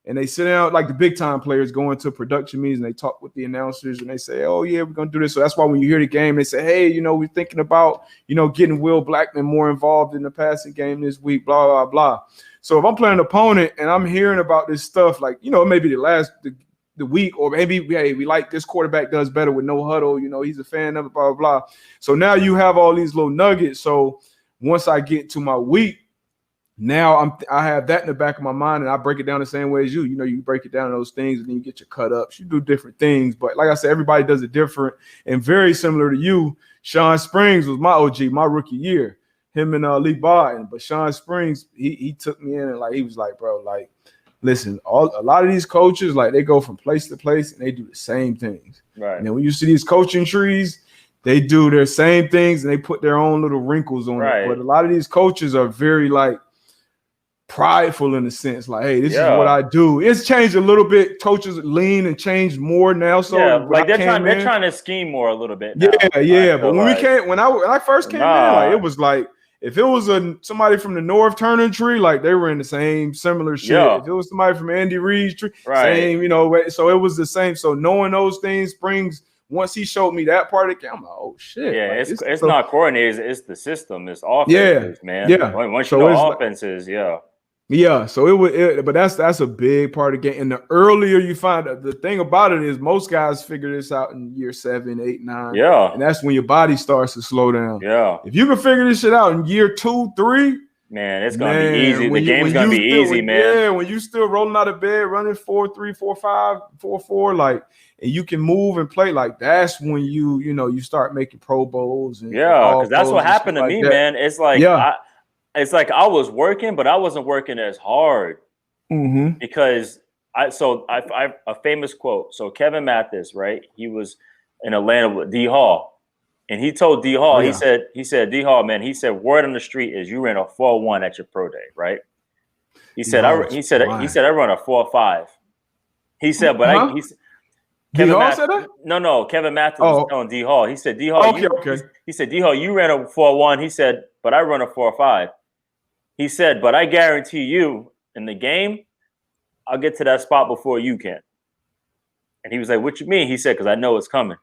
and they sit down, like the big time players go into production meetings and they talk with the announcers and they say, oh yeah, we're going to do this. So that's why when you hear the game, they say, hey, you know, we're thinking about, you know, getting Will Blackmon more involved in the passing game this week, blah, blah, blah. So if I'm playing an opponent and I'm hearing about this stuff, like, you know, maybe the week, or maybe, hey, we like this quarterback does better with no huddle, you know, he's a fan of it, blah, blah, blah. So now you have all these little nuggets. So once I get to my week, now I have that in the back of my mind, and I break it down the same way as you. You know, you break it down those things, and then you get your cut ups. You do different things, but like I said, everybody does it different. And very similar to you, Sean Springs was my OG, my rookie year. Him and Lee Barton, but Sean Springs, he took me in and like he was like, bro, like, listen, a lot of these coaches, like they go from place to place and they do the same things. Right. And then when you see these coaching trees, they do their same things and they put their own little wrinkles on it. But a lot of these coaches are very like prideful in a sense, like, hey, this is what I do. It's changed a little bit. Coaches lean and changed more now. So like they're trying to scheme more a little bit now. Yeah. But when I first came in, like it was like, if it was somebody from the North Turner tree, like they were in the same similar shit. Yeah. If it was somebody from Andy Reid's tree, same, you know, so it was the same. So knowing those things, Springs, once he showed me that part of the game, I'm like, oh shit. Yeah, like, it's not coordinators, it's the system, it's offenses, man. Yeah. Once you know offenses, Yeah, so but that's a big part of the game. And the earlier you find the thing about it is most guys figure this out in year 7, 8, 9. Yeah. And that's when your body starts to slow down. Yeah. If you can figure this shit out in year 2, 3, man, it's gonna be easy. The game's gonna be easy, man. Yeah, when you still rolling out of bed, running 4-3, 4-5, 4-4, like and you can move and play, like that's when you start making Pro Bowls and because that's All what Pros and happened to stuff me, like that. man. It's like I was working, but I wasn't working as hard because I a famous quote. So Kevin Mathis, right? He was in Atlanta with D Hall, and he told D Hall, he said D Hall, man, he said word on the street is you ran a 4.1 at your pro day, right? He said I run a 4.5. He said, but Kevin Mathis said that? No, Kevin Mathis was telling D Hall. He said D Hall, he said D Hall, you ran a 4.1. He said, but I run a 4.5. He said, but I guarantee you in the game, I'll get to that spot before you can. And he was like, what you mean? He said, because I know it's coming.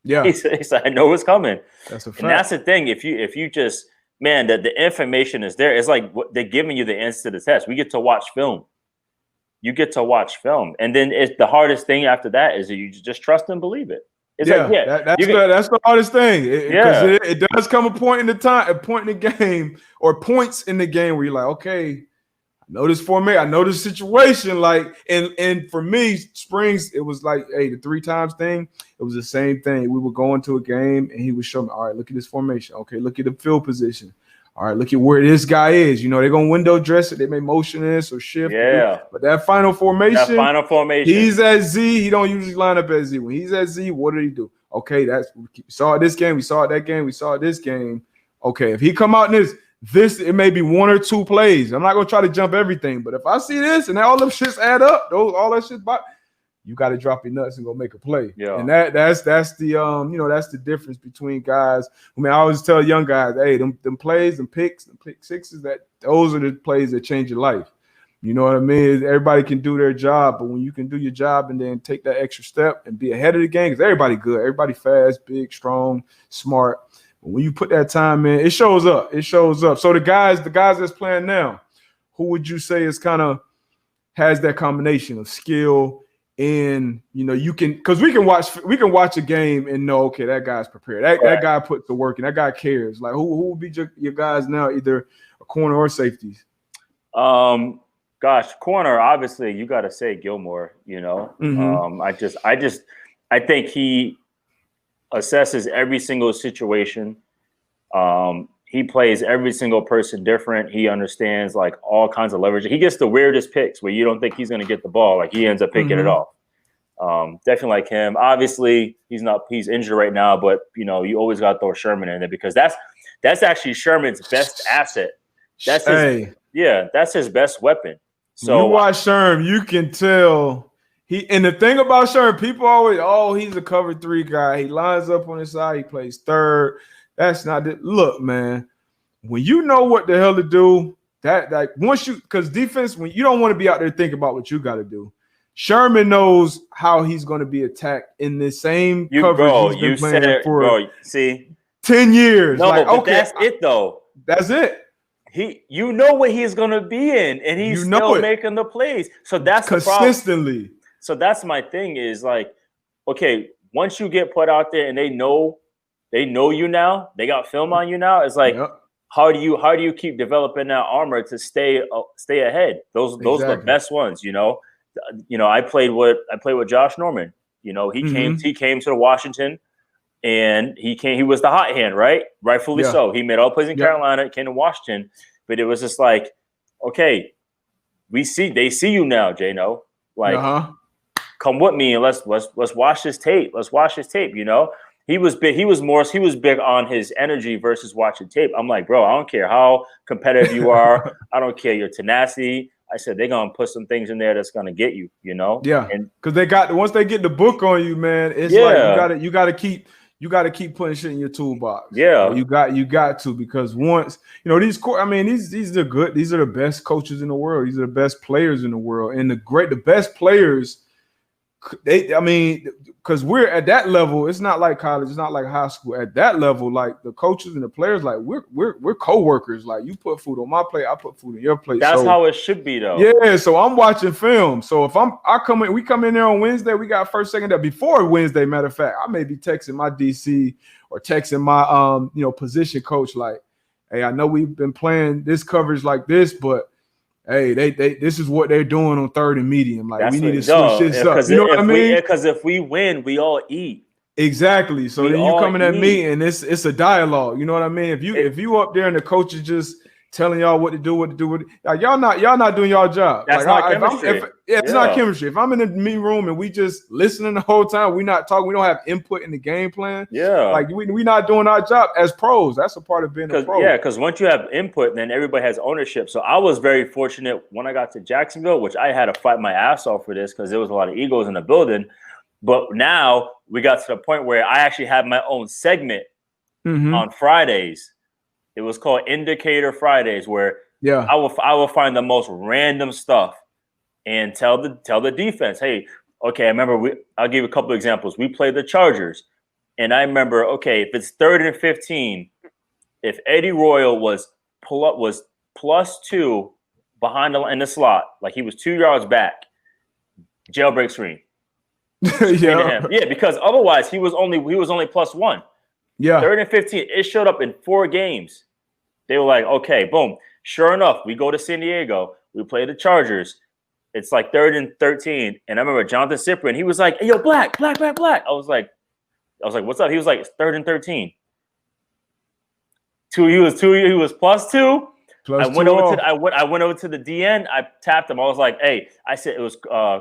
Yeah. He said, I know it's coming. That's a fact. And that's the thing. If you just, man, that the information is there. It's like they're giving you the answer to the test. We get to watch film. You get to watch film. And then the hardest thing after that is that you just trust and believe it. It's that's the hardest thing. Because it does come a point in the game, or points in the game where you're like, okay, I know this format, I know this situation. Like, and for me, Springs, it was like, hey, the 3 times thing, it was the same thing. We would go into a game and he would show me, all right, look at this formation. Okay, look at the field position. All right, look at where this guy is. They're going to window dress it. They may motion this or shift. Yeah. But that final formation, he's at Z. He don't usually line up at Z. When he's at Z, what did he do? Okay, we saw it this game. We saw it that game. We saw it this game. Okay, if he come out in this, it may be 1 or 2 plays. I'm not going to try to jump everything. But if I see this and all them shits add up, all that shit, you got to drop your nuts and go make a play. Yeah. And that's the that's the difference between guys. I mean, I always tell young guys, hey, them plays, them pick sixes, those are the plays that change your life. You know what I mean? Everybody can do their job, but when you can do your job and then take that extra step and be ahead of the game, because everybody good, everybody fast, big, strong, smart. But when you put that time in, it shows up. It shows up. So the guys that's playing now, who would you say is kind of has that combination of skill? And you can, because we can watch a game and know, okay, that guy's prepared. That guy put the work in. That guy cares. Like who would be your guys now, either a corner or safeties? Gosh, corner. Obviously, you got to say Gilmore. I think he assesses every single situation. He plays every single person different. He understands like all kinds of leverage. He gets the weirdest picks where you don't think he's going to get the ball. Like he ends up picking it off. Definitely like him. Obviously, he's injured right now, but you always got to throw Sherman in there because that's actually Sherman's best asset. That's his best weapon. So you watch Sherman, you can tell and the thing about Sherman, people always, he's a cover 3 guy. He lines up on his side, he plays third. That's not it. Look, man, when you know what the hell to do, because defense, when you don't want to be out there thinking about what you got to do. Sherman knows how he's going to be attacked in the same coverage he's been playing for 10 years. No, but that's it though. That's it. You know what he's going to be in, and he's still making the plays. So that's consistently. The problem. So that's my thing is like, okay, once you get put out there and they know you now, they got film on you now. It's like, how do you keep developing that armor to stay ahead? Those are the best ones, I played with Josh Norman. He came to Washington, and he was the hot hand, right? Rightfully so. He made all plays in Carolina, came to Washington, but it was just like, okay, they see you now, Jano. Like, come with me and let's watch this tape. Let's watch this tape. He was big. He was big on his energy versus watching tape. I'm like, bro, I don't care how competitive you are. I don't care your tenacity. I said they're gonna put some things in there that's gonna get you. Yeah, and because once they get the book on you, man, it's like you gotta keep putting shit in your toolbox. Yeah, you got to, because once these are good. These are the best coaches in the world. These are the best players in the world, and the best players. Because we're at that level, it's not like college, it's not like high school. At that level, like the coaches and the players, like we're co-workers. Like you put food on my plate, I put food on your plate. That's how it should be, though. Yeah, so I'm watching film. So if we come in there on Wednesday, we got first, second, before Wednesday. Matter of fact, I may be texting my DC or texting my position coach like, hey, I know we've been playing this coverage like this, but hey, they this is what they're doing on 3rd and medium. Like That's we need what, to switch this up. You know what I mean? Because if we win, we all eat. Exactly. So then you come in that meeting, it's a dialogue. You know what I mean? If you up there and the coach is just telling y'all what to do, like y'all not doing y'all job. That's like, not chemistry. It's not chemistry. If I'm in the meeting room and we just listening the whole time, we not talking, we don't have input in the game plan. Yeah. Like we not doing our job as pros. That's a part of being a pro. Yeah, because once you have input, then everybody has ownership. So I was very fortunate when I got to Jacksonville, which I had to fight my ass off for this because there was a lot of egos in the building. But now we got to the point where I actually have my own segment on Fridays. It was called Indicator Fridays, where I will find the most random stuff and tell the defense, hey, okay, I remember I'll give you a couple of examples. We played the Chargers, and I remember, okay, if it's 3rd and 15, if Eddie Royal was +2 behind in the slot, like he was 2 yards back, jailbreak screen. Yeah, because otherwise he was only +1. Yeah, 3rd and 15. It showed up in 4 games. They were like, okay, boom. Sure enough, we go to San Diego. We play the Chargers. It's like 3rd and 13, and I remember Jonathan Cyprian. He was like, "Hey, yo, black." I was like, "What's up?" He was like, "It's 3rd and 13." He was +2. I went over to the DN. I tapped him. I was like, "Hey," I said, it was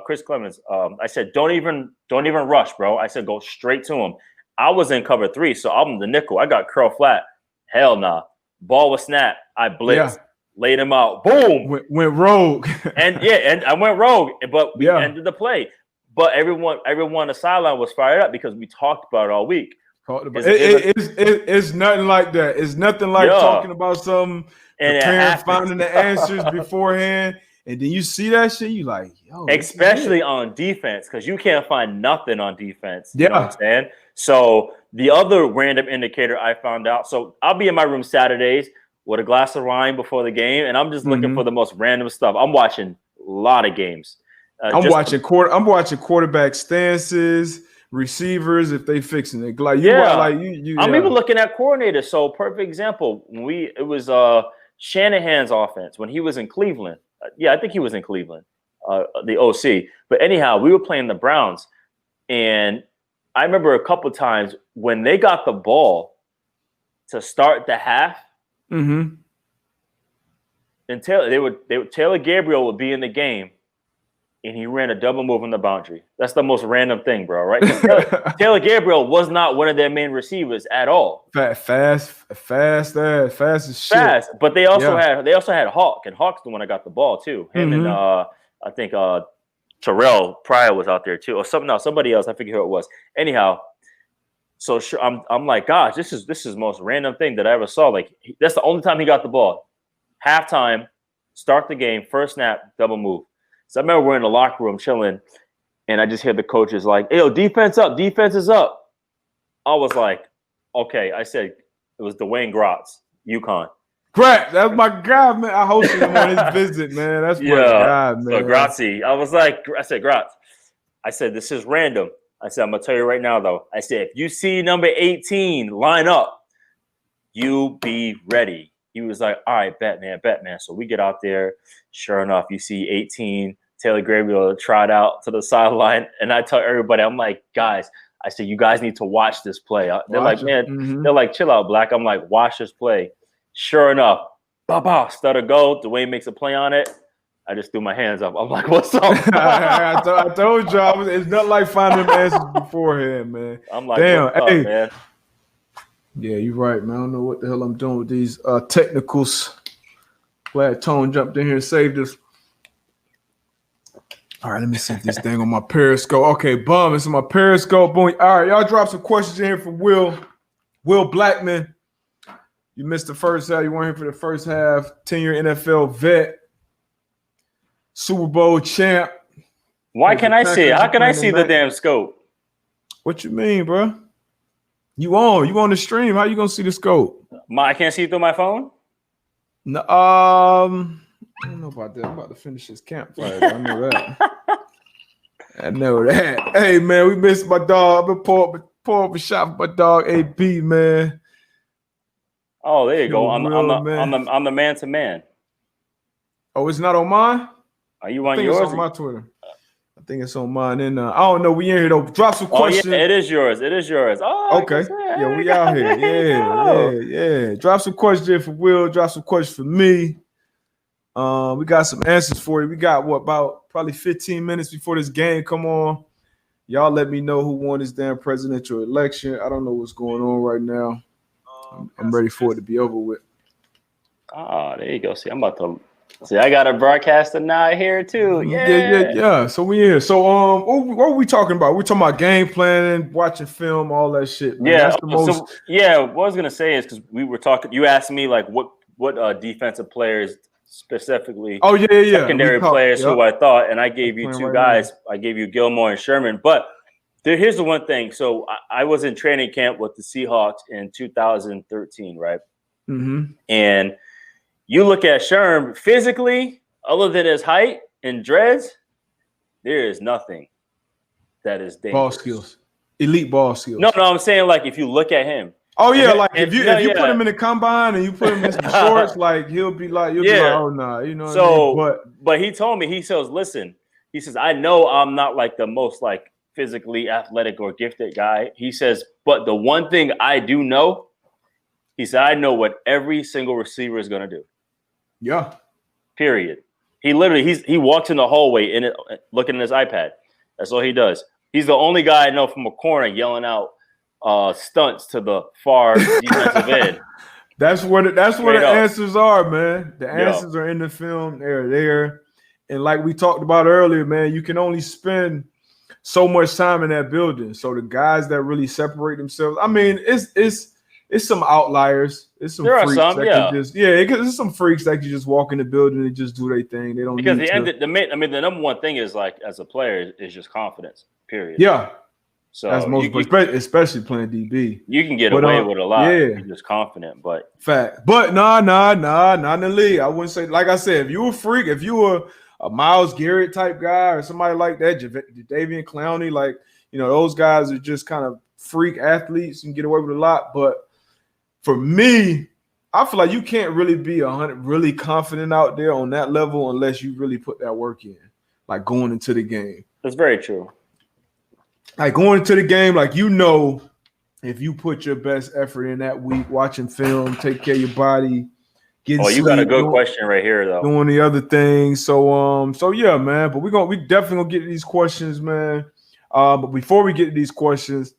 Chris Clemens. I said, "Don't even rush, bro." I said, "Go straight to him." I was in cover 3, so I'm the nickel. I got curl flat. Hell nah. Ball was snapped. I blitzed, laid him out. Boom. Went rogue. and I went rogue, but we ended the play. But everyone on the sideline was fired up because we talked about it all week. It's nothing like that. It's nothing like talking about something. And the parents finding the answers beforehand, and then you see that shit, you like, yo. Especially on defense, because you can't find nothing on defense. You know what I'm saying? So the other random indicator I found out. So I'll be in my room Saturdays with a glass of wine before the game, and I'm just looking for the most random stuff. I'm watching a lot of games. I'm watching quarterback stances, receivers if they fixing it. Like I'm even looking at coordinators. So perfect example. It was Shanahan's offense when he was in Cleveland. I think he was in Cleveland, the OC. But anyhow, we were playing the Browns, and I remember a couple times when they got the ball to start the half, and Taylor Gabriel would be in the game, and he ran a double move on the boundary. That's the most random thing, bro, right? Taylor Gabriel was not one of their main receivers at all. Fast as shit. Fast, but they also had Hawk, and Hawk's the one that got the ball too. Him and I think Terrell Pryor was out there too, or somebody else. I forget who it was. Anyhow, so sure, I'm like, gosh, this is the most random thing that I ever saw. Like that's the only time he got the ball. Halftime, start the game, first snap, double move. So I remember we're in the locker room chilling, and I just hear the coaches like, "Hey, yo, defense up, defense is up." I was like, "Okay." I said it was Dwayne Gratz, UConn. Correct. That's my guy, man. I hosted him on his visit, man. That's my guy, man. So Gratzy, I said, Gratz. I said, this is random. I said, I'm gonna tell you right now, though. I said, if you see number 18 line up, you be ready. He was like, all right, bet, man. So we get out there. Sure enough, you see 18, Taylor Gabriel trot out to the sideline. And I tell everybody, I'm like, guys, I said, you guys need to watch this play. They're like, man, they're like, chill out, Black. I'm like, watch this play. Sure enough, stutter go. Dwayne makes a play on it. I just threw my hands up. I'm like, what's up? I told y'all, it's not like finding them answers beforehand, man. I'm like, damn, what's up, man? Yeah, you're right, man. I don't know what the hell I'm doing with these technicals. Glad Tone jumped in here and saved us. All right, let me see this thing on my Periscope. Okay, boom, it's on my Periscope. Boom. All right, y'all drop some questions in here for Will Blackmon. You missed the first half. You weren't here for the first half. 10-year NFL vet. Super Bowl champ. Why can't I see it? How can I see the damn scope? What you mean, bro? You on the stream. How you gonna see the scope? I can't see it through my phone? No, I don't know about that. I'm about to finish this campfire. I know that. Hey, man, we missed my dog. I've been pour up a shot for my dog, AP, man. Oh, there you go. I'm the man to man. Oh, it's not on mine? Are you I on think yours? it's on my Twitter. I think it's on mine. And I don't know. We in here though. Drop some questions. Oh yeah, it is yours. It is yours. Oh, Okay. Yeah, we out here. Yeah. Drop some questions for Will. Drop some questions for me. We got some answers for you. We got about probably 15 minutes before this game come on. Y'all let me know who won this damn presidential election. I don't know what's going on right now. I'm ready for it to be over with. Oh, there you go. See, I'm about to see. I got a broadcaster now here too. Yeah. So we here. So what were we talking about? We're talking about game planning, watching film, all that shit. Man. Yeah. That's the most. So, what I was gonna say is because we were talking. You asked me like what defensive players specifically. Oh yeah. Secondary players who I thought, and I gave you two guys. Now. I gave you Gilmore and Sherman, but. Here's the one thing. So I was in training camp with the Seahawks in 2013, right? Mm-hmm. And you look at Sherm physically, other than his height and dreads, there is nothing that is dangerous. Ball skills, elite ball skills. No, I'm saying like if you look at him. Oh yeah, like if you put him in the combine and you put him in some shorts, like you'll be like, oh nah, you know. So, what I mean? But he told me, he says, listen, he says, I know I'm not like the most like physically athletic or gifted guy. He says, but the one thing I do know, he said, I know what every single receiver is going to do. Yeah. Period. He literally, he walks in the hallway in it, looking at his iPad. That's all he does. He's the only guy I know from a corner yelling out stunts to the far defensive end. That's where the answers are, man. The answers are in the film. They're there. And like we talked about earlier, man, you can only spend so much time in that building. So the guys that really separate themselves, I mean, it's some outliers. It's some freaks that can just there's some freaks that can just walk in the building and just do their thing. They don't because need the number one thing is like as a player is just confidence. Period. Yeah. So that's especially playing DB. You can get away with a lot. Yeah. You're just confident, but fact. But not in the league. I wouldn't say, like I said, if you a freak, if you were a Myles Garrett type guy or somebody like that, Jadeveon Clowney, like, you know, those guys are just kind of freak athletes and get away with a lot. But for me, I feel like you can't really be really confident out there on that level unless you really put that work in, like going into the game. That's very true. Like going into the game, like, you know, if you put your best effort in that week, watching film, take care of your body, getting sleep, got a good question right here, though. Doing the other things. So yeah, man. But we definitely gonna get to these questions, man. But before we get to these questions,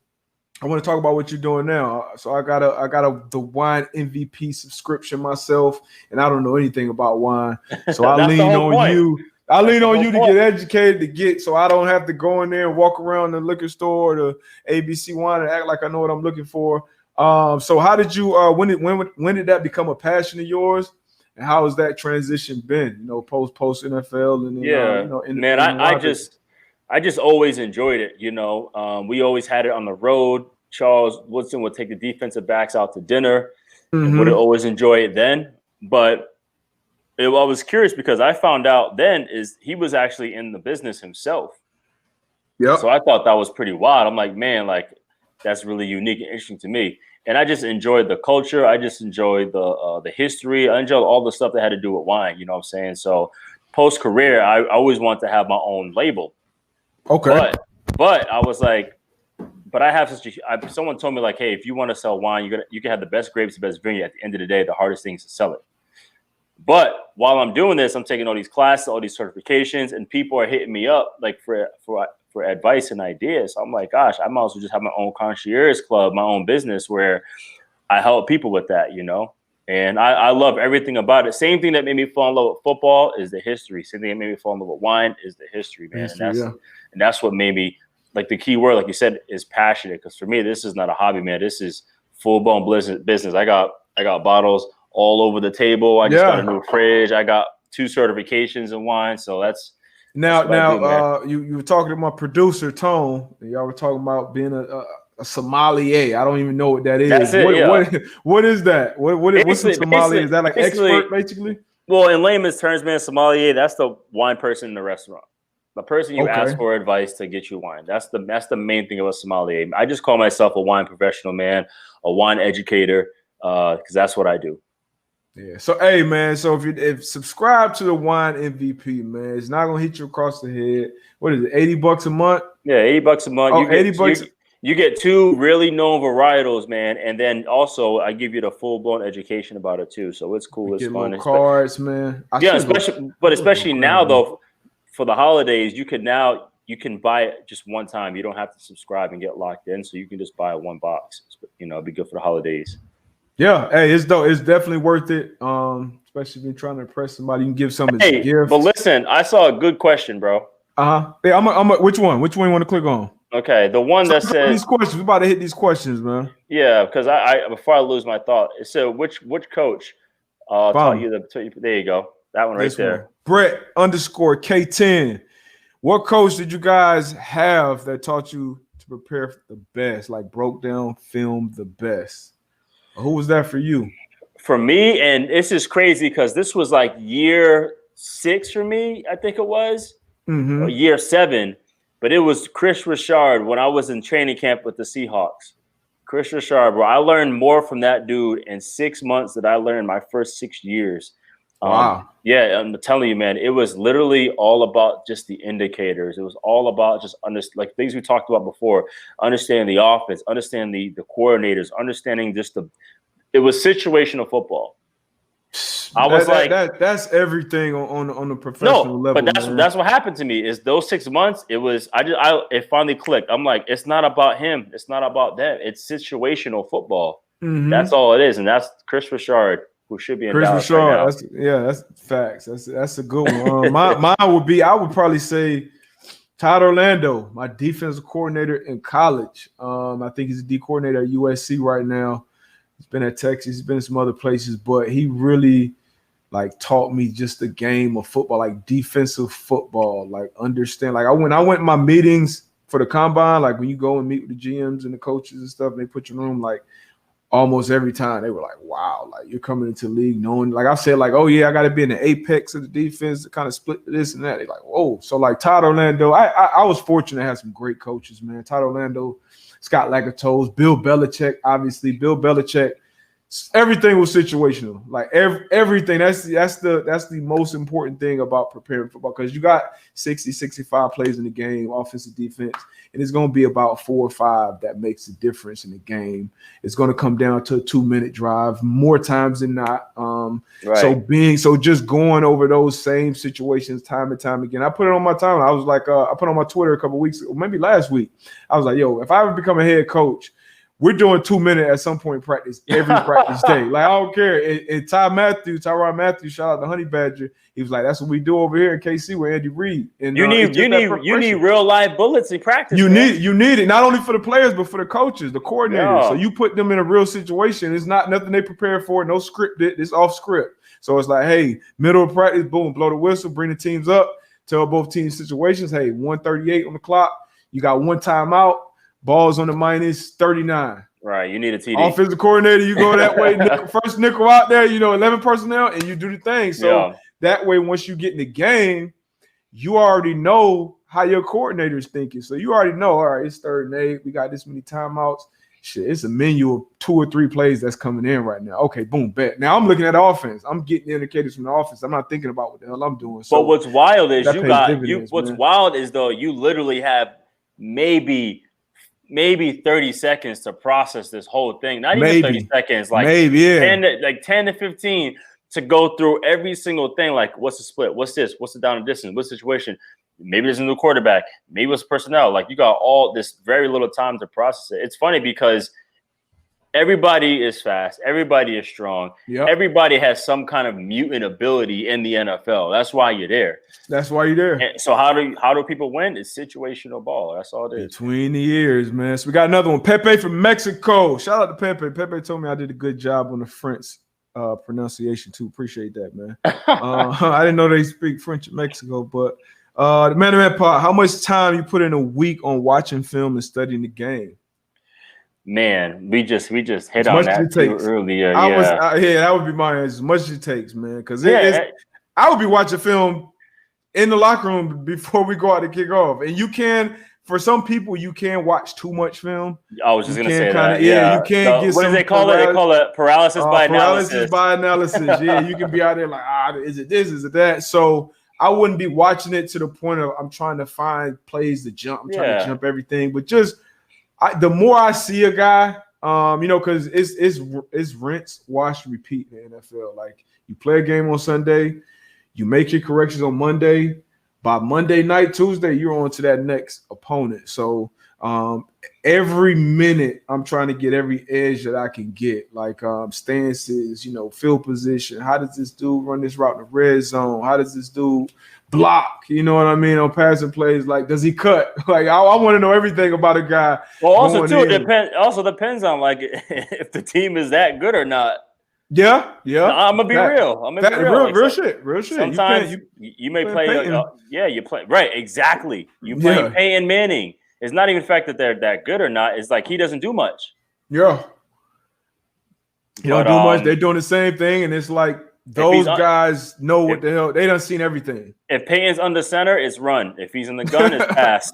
I want to talk about what you're doing now. So I got the wine MVP subscription myself, and I don't know anything about wine. So I lean on you. I lean on you to get educated, so I don't have to go in there and walk around the liquor store or the ABC wine and act like I know what I'm looking for. So how did you when did that become a passion of yours, and how has that transition been? You know, post NFL and man, I just always enjoyed it. You know, we always had it on the road. Charles Woodson would take the defensive backs out to dinner. Mm-hmm. Would always enjoy it then, but I was curious because I found out then is he was actually in the business himself. Yeah. So I thought that was pretty wild. I'm like, man, like that's really unique and interesting to me. And I just enjoyed the culture. I just enjoyed the history. I enjoyed all the stuff that had to do with wine. You know what I'm saying? So post career, I always wanted to have my own label. Okay. But I was like, but I have someone told me like, hey, if you want to sell wine, you can have the best grapes, the best vineyard. At the end of the day, the hardest thing is to sell it. But while I'm doing this, I'm taking all these classes, all these certifications, and people are hitting me up like for advice and ideas. So I'm like, gosh, I might as well just have my own concierge club, my own business where I help people with that, you know. And I love everything about it. Same thing that made me fall in love with football is the history. Same thing that made me fall in love with wine is the history, man. And that's what made me, like, the key word, like you said, is passionate. Because for me, this is not a hobby, man. This is full-blown business. I got bottles all over the table. I just got a new fridge. I got 2 certifications in wine. So that's you were talking to my producer, Tone, and y'all were talking about being a sommelier. I don't even know what that is. That's it, what is that? What's a sommelier? Is that like expert, basically? Well, in layman's terms, man, sommelier, that's the wine person in the restaurant. The person you ask for advice to get you wine. That's the main thing about sommelier. I just call myself a wine professional, man, a wine educator, because that's what I do. Yeah. So hey man, so if subscribe to the Wine MVP, man, it's not gonna hit you across the head. What is it, $80 a month? Yeah, $80 a month. Oh, 80 bucks. You get 2 really known varietals, man, and then also I give you the full blown education about it too. So it's cool. It's get fun. Little cards, man. Especially now though, for the holidays, you can buy it just one time. You don't have to subscribe and get locked in, so you can just buy one box. It'd be good for the holidays. Yeah, hey, it's dope. It's definitely worth it. Especially if you're trying to impress somebody, you can give something as a gift. But listen, I saw a good question, bro. Yeah, which one? Which one you want to click on? Okay, the one that says these questions. We're about to hit these questions, man. Yeah, because I before I lose my thought, it said which coach taught you there you go. That one right there. Brett _K10. What coach did you guys have that taught you to prepare for the best? Like broke down film the best? Who was that for you? For me, and this is crazy because this was like year 6 for me, I think it was, or year 7. But it was Chris Richard when I was in training camp with the Seahawks. Chris Richard, bro, I learned more from that dude in 6 months than I learned my first 6 years. Wow. Yeah, I'm telling you, man, it was literally all about just the indicators. It was all about just like things we talked about before, understanding the offense, understanding the coordinators, understanding it was situational football. I was that's everything on the professional level. But that's what happened to me is those 6 months. It was it finally clicked. I'm like, it's not about him. It's not about them. It's situational football. That's all it is, and that's Chris Richard, who should be in Dallas right now. That's facts. That's a good one. Mine would be, I would probably say Todd Orlando, my defensive coordinator in college. I think he's a D coordinator at USC right now. He's been at Texas. He's been in some other places, but he really taught me just the game of football, like defensive football, like understand. Like I went in my meetings for the combine, like when you go and meet with the GMs and the coaches and stuff, and they put you in the room, like almost every time they were like, wow, like you're coming into the league knowing, like I said, like, oh yeah, I got to be in the apex of the defense to kind of split this and that. They're like, whoa. So like Todd Orlando, I was fortunate to have some great coaches, man. Todd Orlando, Scott Lagatos, Bill Belichick, obviously. Bill Belichick, everything was situational. Like everything. That's the most important thing about preparing football, because you got 60, 65 plays in the game, offensive, defense, and it's going to be about 4 or 5 that makes the difference in the game. It's going to come down to a 2-minute drive more times than not. Right. So just going over those same situations time and time again. I put it on my timeline. I was like, I put on my Twitter a couple weeks ago, maybe last week. I was like, yo, if I ever become a head coach, we're doing 2 minutes at some point in practice every practice day. Like, I don't care. And Tyrann Matthew, shout out to Honey Badger. He was like, that's what we do over here in KC with Andy Reid. And you need real live bullets in practice. You need it, not only for the players, but for the coaches, the coordinators. Yeah. So you put them in a real situation. It's not nothing they prepare for, no scripted, it's off script. So it's like, hey, middle of practice, boom, blow the whistle, bring the teams up, tell both teams situations, hey, 1:38 on the clock, you got 1 timeout. Ball's on the -39. Right, you need a TD. Offensive coordinator, you go that way. First nickel out there, 11 personnel, and you do the thing. So that way, once you get in the game, you already know how your coordinator's thinking. So you already know, all right, it's 3rd and 8. We got this many timeouts. Shit, it's a menu of 2 or 3 plays that's coming in right now. Okay, boom, bet. Now I'm looking at the offense. I'm getting indicators from the offense. I'm not thinking about what the hell I'm doing. So but what's wild is wild is though you literally have maybe 30 seconds to process this whole thing. Not even 30 seconds, like 10 to 15 to go through every single thing. Like, what's the split? What's this? What's the down and distance? What's the situation? Maybe there's a new quarterback. Maybe it's personnel. Like, you got all this very little time to process it. It's funny because everybody is fast. Everybody is strong. Yep. Everybody has some kind of mutant ability in the NFL. That's why you're there. And so how do people win? It's situational ball. That's all it is. Between the years, man. So we got another one. Pepe from Mexico. Shout out to Pepe. Pepe told me I did a good job on the French pronunciation too. Appreciate that, man. I didn't know they speak French in Mexico, but the man part, how much time you put in a week on watching film and studying the game? Man, we just hit on that earlier. That would be my answer. As much as it takes, man. Because I would be watching film in the locker room before we go out to kick off. And you can for some people, you can watch too much film. I was just You gonna can say kinda, that. yeah, you can't get What do some they call it? They call it paralysis by analysis. Yeah, you can be out there like, is it this? Is it that? So I wouldn't be watching it to the point of I'm trying to find plays to jump. I'm trying to jump everything, but just the more I see a guy, because it's rinse, wash, repeat in the NFL. Like you play a game on Sunday, you make your corrections on Monday. By Monday night, Tuesday, you're on to that next opponent. So every minute, I'm trying to get every edge that I can get, like stances, field position. How does this dude run this route in the red zone? How does this dude block? You know what I mean? On passing plays, like does he cut? Like I want to know everything about a guy. Well, also too, it also depends on like if the team is that good or not. Yeah. No, I'm gonna be real. Real shit. Sometimes you may play. You play right. Exactly. You play Peyton Manning. It's not even the fact that they're that good or not. It's like he doesn't do much. Yeah. He don't do much. They're doing the same thing, and it's like those guys know what the hell. They done seen everything. If Peyton's under center, it's run. If he's in the gun, it's pass.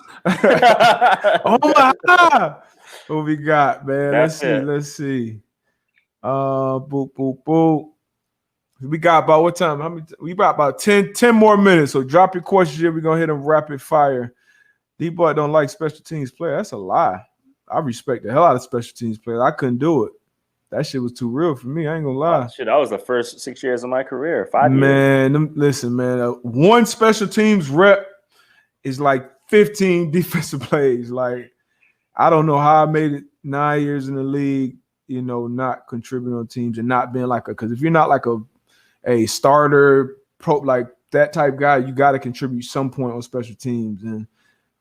Oh my God. What we got, man? Let's see. Boop, boop, boop. We got about what time? We got about 10 more minutes. So drop your questions here. We're gonna hit them rapid fire. D-Boy don't like special teams player. That's a lie. I respect the hell out of special teams players. I couldn't do it. That shit was too real for me. I ain't gonna lie. Shit, that was the first 6 years of my career. 5 years. Man, listen, man. One special teams rep is like 15 defensive plays. Like, I don't know how I made it 9 years in the league, not contributing on teams and not being because if you're not like a starter, like that type guy, you got to contribute some point on special teams. And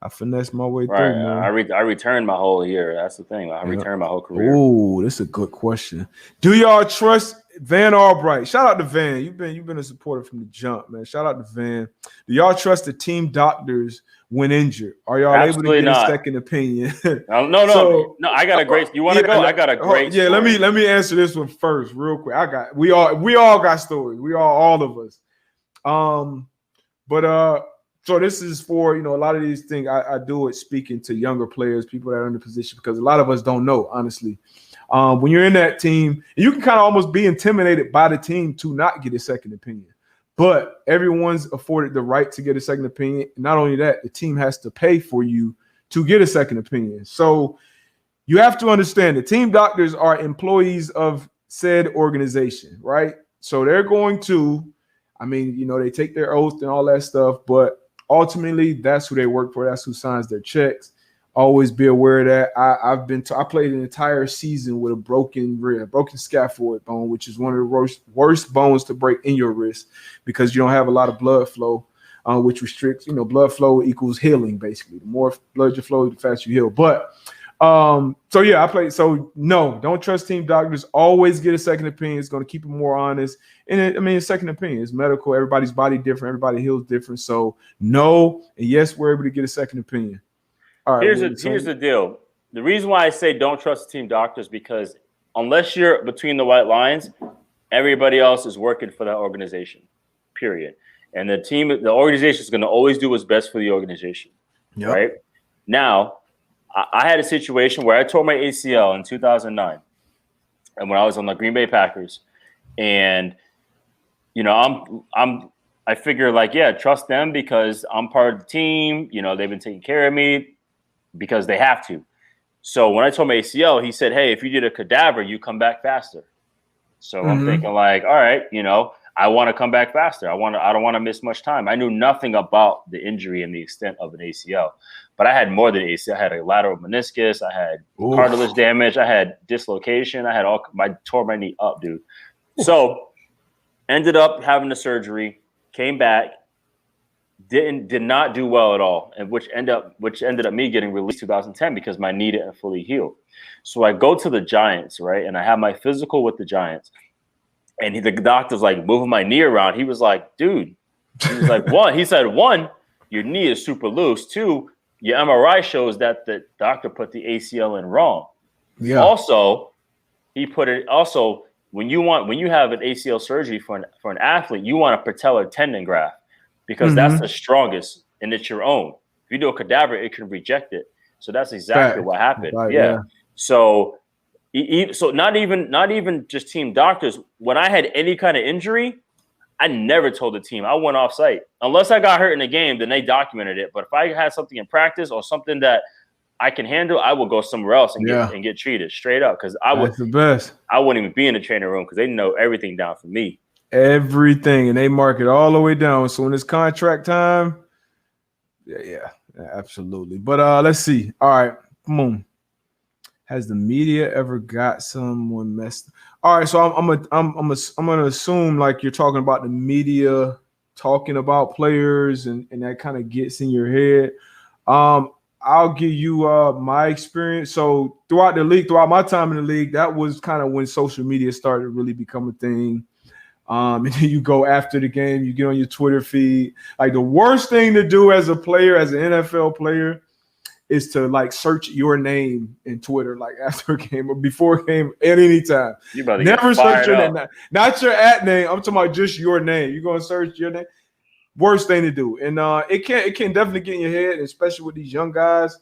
I finessed my way through, man. I returned my whole year. That's the thing. I returned my whole career. Oh, this is a good question. Do y'all trust Van Albright? Shout out to Van. You've been a supporter from the jump, man. Shout out to Van. Do y'all trust the team doctors when injured? Are y'all able to get a second opinion? No. I got a great. You want to go? I got a great. Yeah, story. Let me answer this one first, real quick. We all got stories. All of us. So this is for, a lot of these things. I do it speaking to younger players, people that are in the position, because a lot of us don't know, honestly. When you're in that team, you can kind of almost be intimidated by the team to not get a second opinion. But everyone's afforded the right to get a second opinion. Not only that, the team has to pay for you to get a second opinion. So you have to understand the team doctors are employees of said organization, right? So they're going to, they take their oath and all that stuff, but ultimately, that's who they work for. That's who signs their checks. Always be aware of that. I played an entire season with a broken rib, broken scaphoid bone, which is one of the worst bones to break in your wrist because you don't have a lot of blood flow, which restricts, blood flow equals healing, basically. The more blood you flow, the faster you heal. But I played. So no, don't trust team doctors. Always get a second opinion. It's going to keep it more honest. And a second opinion is medical. Everybody's body different. Everybody heals different. So no, and yes, we're able to get a second opinion. All right. Here's the deal. The reason why I say don't trust team doctors because unless you're between the white lines, everybody else is working for that organization. Period. And the organization is going to always do what's best for the organization. Yep. Right now. I had a situation where I tore my ACL in 2009, and when I was on the Green Bay Packers, and I figure trust them because I'm part of the team. They've been taking care of me because they have to. So when I tore my ACL, he said, "Hey, if you did a cadaver, you come back faster." So I'm thinking all right, I want to come back faster. I don't want to miss much time. I knew nothing about the injury and the extent of an ACL, but I had more than ACL. I had a lateral meniscus. I had cartilage damage. I had dislocation. I tore my knee up, dude. So ended up having the surgery, came back, did not do well at all, and which ended up me getting released 2010 because my knee didn't fully heal. So I go to the Giants, right, and I have my physical with the Giants. And the doctor's like moving my knee around. He was like, dude, he said, one, your knee is super loose. Two, your MRI shows that the doctor put the ACL in wrong. Yeah. Also, when you have an ACL surgery for an athlete, you want a patellar tendon graft because that's the strongest and it's your own. If you do a cadaver, it can reject it. So that's exactly what happened. Right, yeah. So not even just team doctors. When I had any kind of injury, I never told the team. I went off site. Unless I got hurt in the game, then they documented it. But if I had something in practice or something that I can handle, I will go somewhere else and get treated straight up. Because that's the best. I wouldn't even be in the training room because they know everything down for me. Everything, and they mark it all the way down. So when it's contract time, yeah, absolutely. But let's see. All right, come on. Has the media ever got someone messed? All right, so I'm gonna assume like you're talking about the media talking about players, and that kind of gets in your head. I'll give you my experience. So throughout my time in the league, that was kind of when social media started to really become a thing. And then you go after the game, you get on your Twitter feed. Like the worst thing to do as a player, as an NFL player, is to like search your name in Twitter, like after a game or before a game at any time. You better never search your name, not your at name. I'm talking about just your name. You're gonna search your name. Worst thing to do, and it can definitely get in your head, especially with these young guys,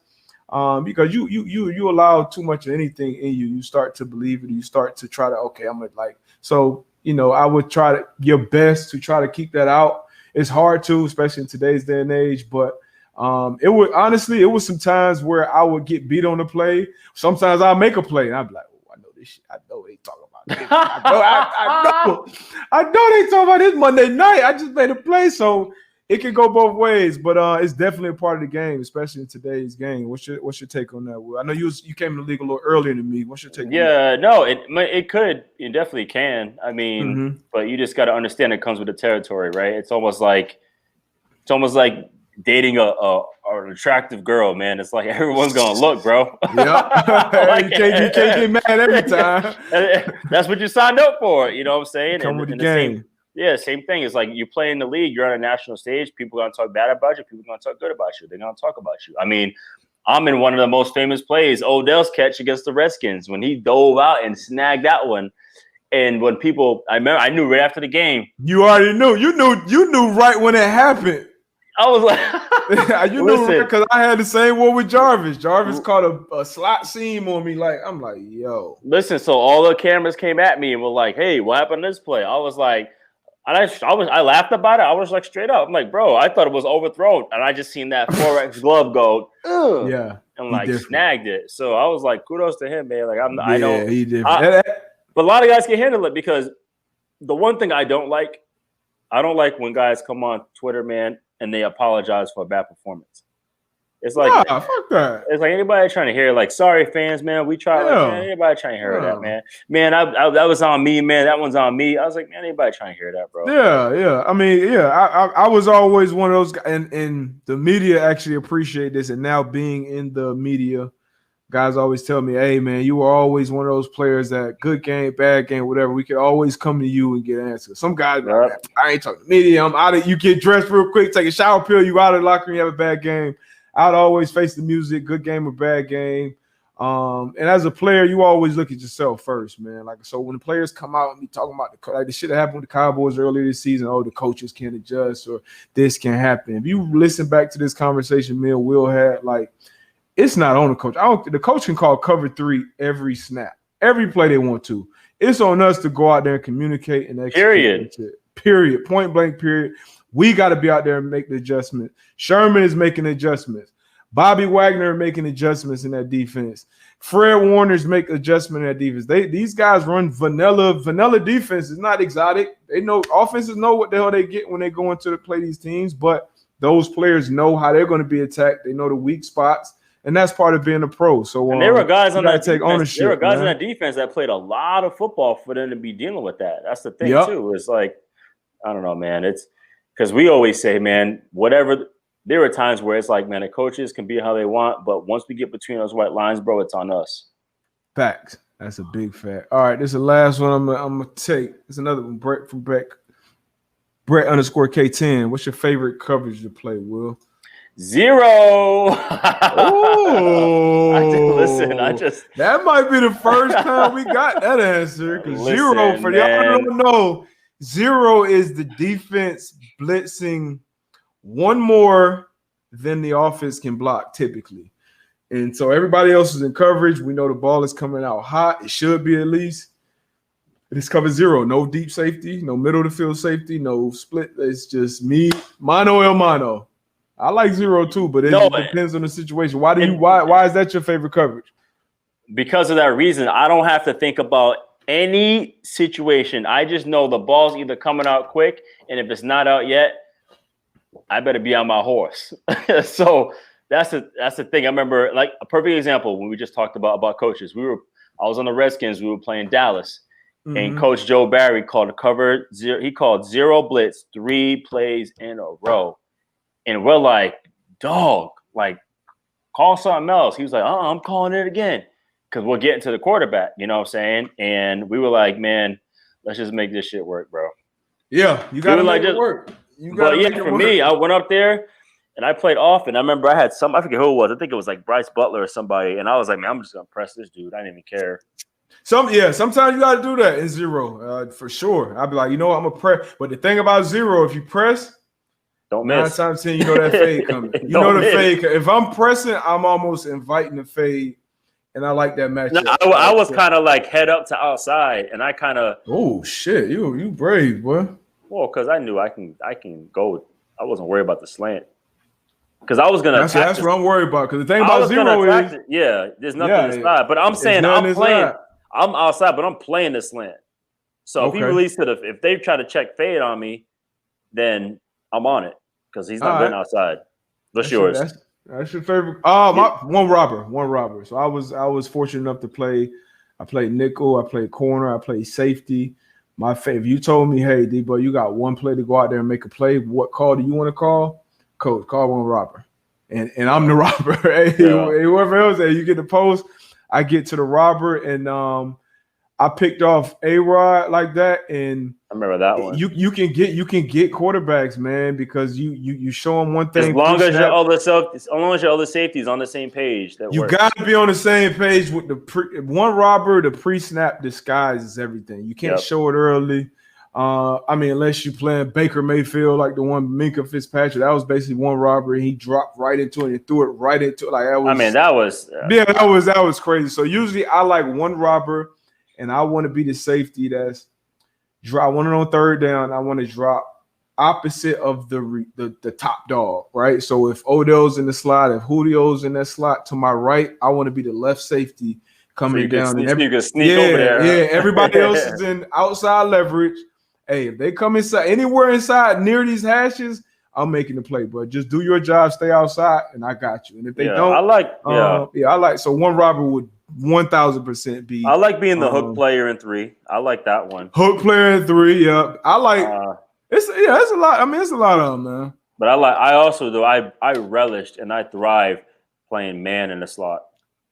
because you allow too much of anything in you. You start to believe it. You start to try to I'm gonna like so. I would try to your best to try to keep that out. It's hard to, especially in today's day and age, but. It was some times where I would get beat on the play. Sometimes I'll make a play and I'd be like, oh, I know this shit. I know they talking about this. I know they talking about this Monday night. I just made a play. So it can go both ways, but it's definitely a part of the game, especially in today's game. What's your take on that, Will? I know you came in the league a little earlier than me. What's your take on that? No, it definitely can. I mean, but you just got to understand it comes with the territory, right? It's almost like dating an attractive girl, man. It's like everyone's gonna look, bro. Yeah, like, you can't get mad every time. That's what you signed up for. You know what I'm saying? Come with the game. Same thing. It's like you play in the league. You're on a national stage. People are gonna talk bad about you. People are gonna talk good about you. They're gonna talk about you. I mean, I'm in one of the most famous plays, Odell's catch against the Redskins when he dove out and snagged that one. And when I knew right after the game. You already knew. You knew right when it happened. I was like, you know, because I had the same one with Jarvis. Jarvis caught a slot seam on me. Like, I'm like, yo. Listen, so all the cameras came at me and were like, hey, what happened to this play? I was like, I laughed about it. I was like, straight up. I'm like, bro, I thought it was overthrown. And I just seen that 4X glove go, ugh. Yeah. And like snagged it. So I was like, kudos to him, man. Like, I know. He did. But a lot of guys can handle it because the one thing I don't like when guys come on Twitter, man, and they apologize for a bad performance. It's like, fuck that. It's like anybody trying to hear, like, sorry, fans, man, we tried. Like, man, anybody trying to hear that, man? Man, that was on me, man. That one's on me. I was like, man, anybody trying to hear that, bro? Yeah. I mean, I was always one of those guys, and the media actually appreciate this. And now being in the media, guys always tell me, hey, man, you were always one of those players that good game, bad game, whatever. We could always come to you and get answers. Some guys, like, I ain't talking to media. I'm out of. You get dressed real quick, take a shower pill, you out of the locker room, you have a bad game. I'd always face the music, good game or bad game. And as a player, you always look at yourself first, man. Like, so when the players come out and be talking about the shit that happened with the Cowboys earlier this season, the coaches can't adjust or this can happen. If you listen back to this conversation me and Will had, like, it's not on the coach. The coach can call cover 3 every snap, every play they want to. It's on us to go out there and communicate and execute. Period. Point blank, period. We got to be out there and make the adjustment. Sherman is making adjustments. Bobby Wagner making adjustments in that defense. Fred Warner's make adjustment in that defense. These guys run vanilla defense. It's not exotic. They know offenses know what the hell they get when they go into to play these teams, but those players know how they're going to be attacked. They know the weak spots. And that's part of being a pro. So and there were guys on that take ownership. There were guys on that defense that played a lot of football for them to be dealing with that. That's the thing too. It's like, I don't know, man. It's because we always say, man, whatever. There are times where it's like, man, the coaches can be how they want, but once we get between those white lines, bro, it's on us. Facts. That's a big fact. All right, this is the last one I'm gonna take. It's another one. Brett _K10. What's your favorite coverage to play, Will? 0. That might be the first time we got that answer. Because 0, for y'all who don't know, 0 is the defense blitzing one more than the offense can block typically. And so everybody else is in coverage. We know the ball is coming out hot. It should be at least. It's cover zero. No deep safety, no middle of the field safety, no split. It's just me, mano el mano. I like zero too, but it depends on the situation. Why is that your favorite coverage? Because of that reason, I don't have to think about any situation. I just know the ball's either coming out quick, and if it's not out yet, I better be on my horse. So that's the thing. I remember, like, a perfect example when we just talked about coaches. I was on the Redskins. We were playing Dallas, and Coach Joe Barry called a cover zero. He called zero blitz 3 plays in a row. And we're like, dog, like, call something else. He was like, I'm calling it again because we're getting to the quarterback, you know what I'm saying? And we were like, man, let's just make this shit work, bro. Yeah, you got to make it work. For me, I went up there and I played off. And I remember I forget who it was. I think it was like Bryce Butler or somebody. And I was like, man, I'm just going to press this dude. I didn't even care. Sometimes you got to do that in zero for sure. I'd be like, you know what, I'm going to press. But the thing about zero, if you press, don't miss. 9 times 10, you know that fade coming. You know the fade. If I'm pressing, I'm almost inviting the fade, and I like that matchup. No, I was kind of like head up to outside, and I kind of. Oh shit, you brave, boy. Well, because I knew I can go. I wasn't worried about the slant because I was gonna. That's what I'm worried about. Because the thing about zero is, there's nothing inside. But I'm saying I'm playing. I'm outside, but I'm playing the slant. So if he released it, if they try to check fade on me, then I'm on it because he's not been outside. What's yours? That's your favorite. One robber. So I was fortunate enough to play. I played nickel. I played corner. I played safety. My favorite. If you told me, hey, D-Boy, you got one play to go out there and make a play. What call do you want to call? Coach, call one robber. And I'm the robber. Hey, whoever else, you get the post. I get to the robber, and I picked off A-Rod like that, and I remember that one. You can get quarterbacks, man, because you show them one thing. As long as your other safeties on the same page, you got to be on the same page with the one robber. The pre-snap disguise is everything. You can't show it early. Unless you playing Baker Mayfield like the one Minka Fitzpatrick. That was basically one robber. He dropped right into it and threw it right into it. Like that was. That was crazy. So usually I like one robber. And I want to be the safety that's drop. I want it on third down. I want to drop opposite of the top dog, right? So if Odell's in the slot, if Julio's in that slot to my right, I want to be the left safety coming down. You can sneak over there. Yeah, everybody else is in outside leverage. Hey, if they come inside, anywhere inside near these hashes, I'm making the play. But just do your job, stay outside, and I got you. And if they don't, I like. So one robber would 1,000% be. I like being the hook player in 3. I like that one. Hook player in 3. Yeah, I like. It's a lot. I mean, it's a lot of them, man. But I also though I relished and I thrived playing man in the slot.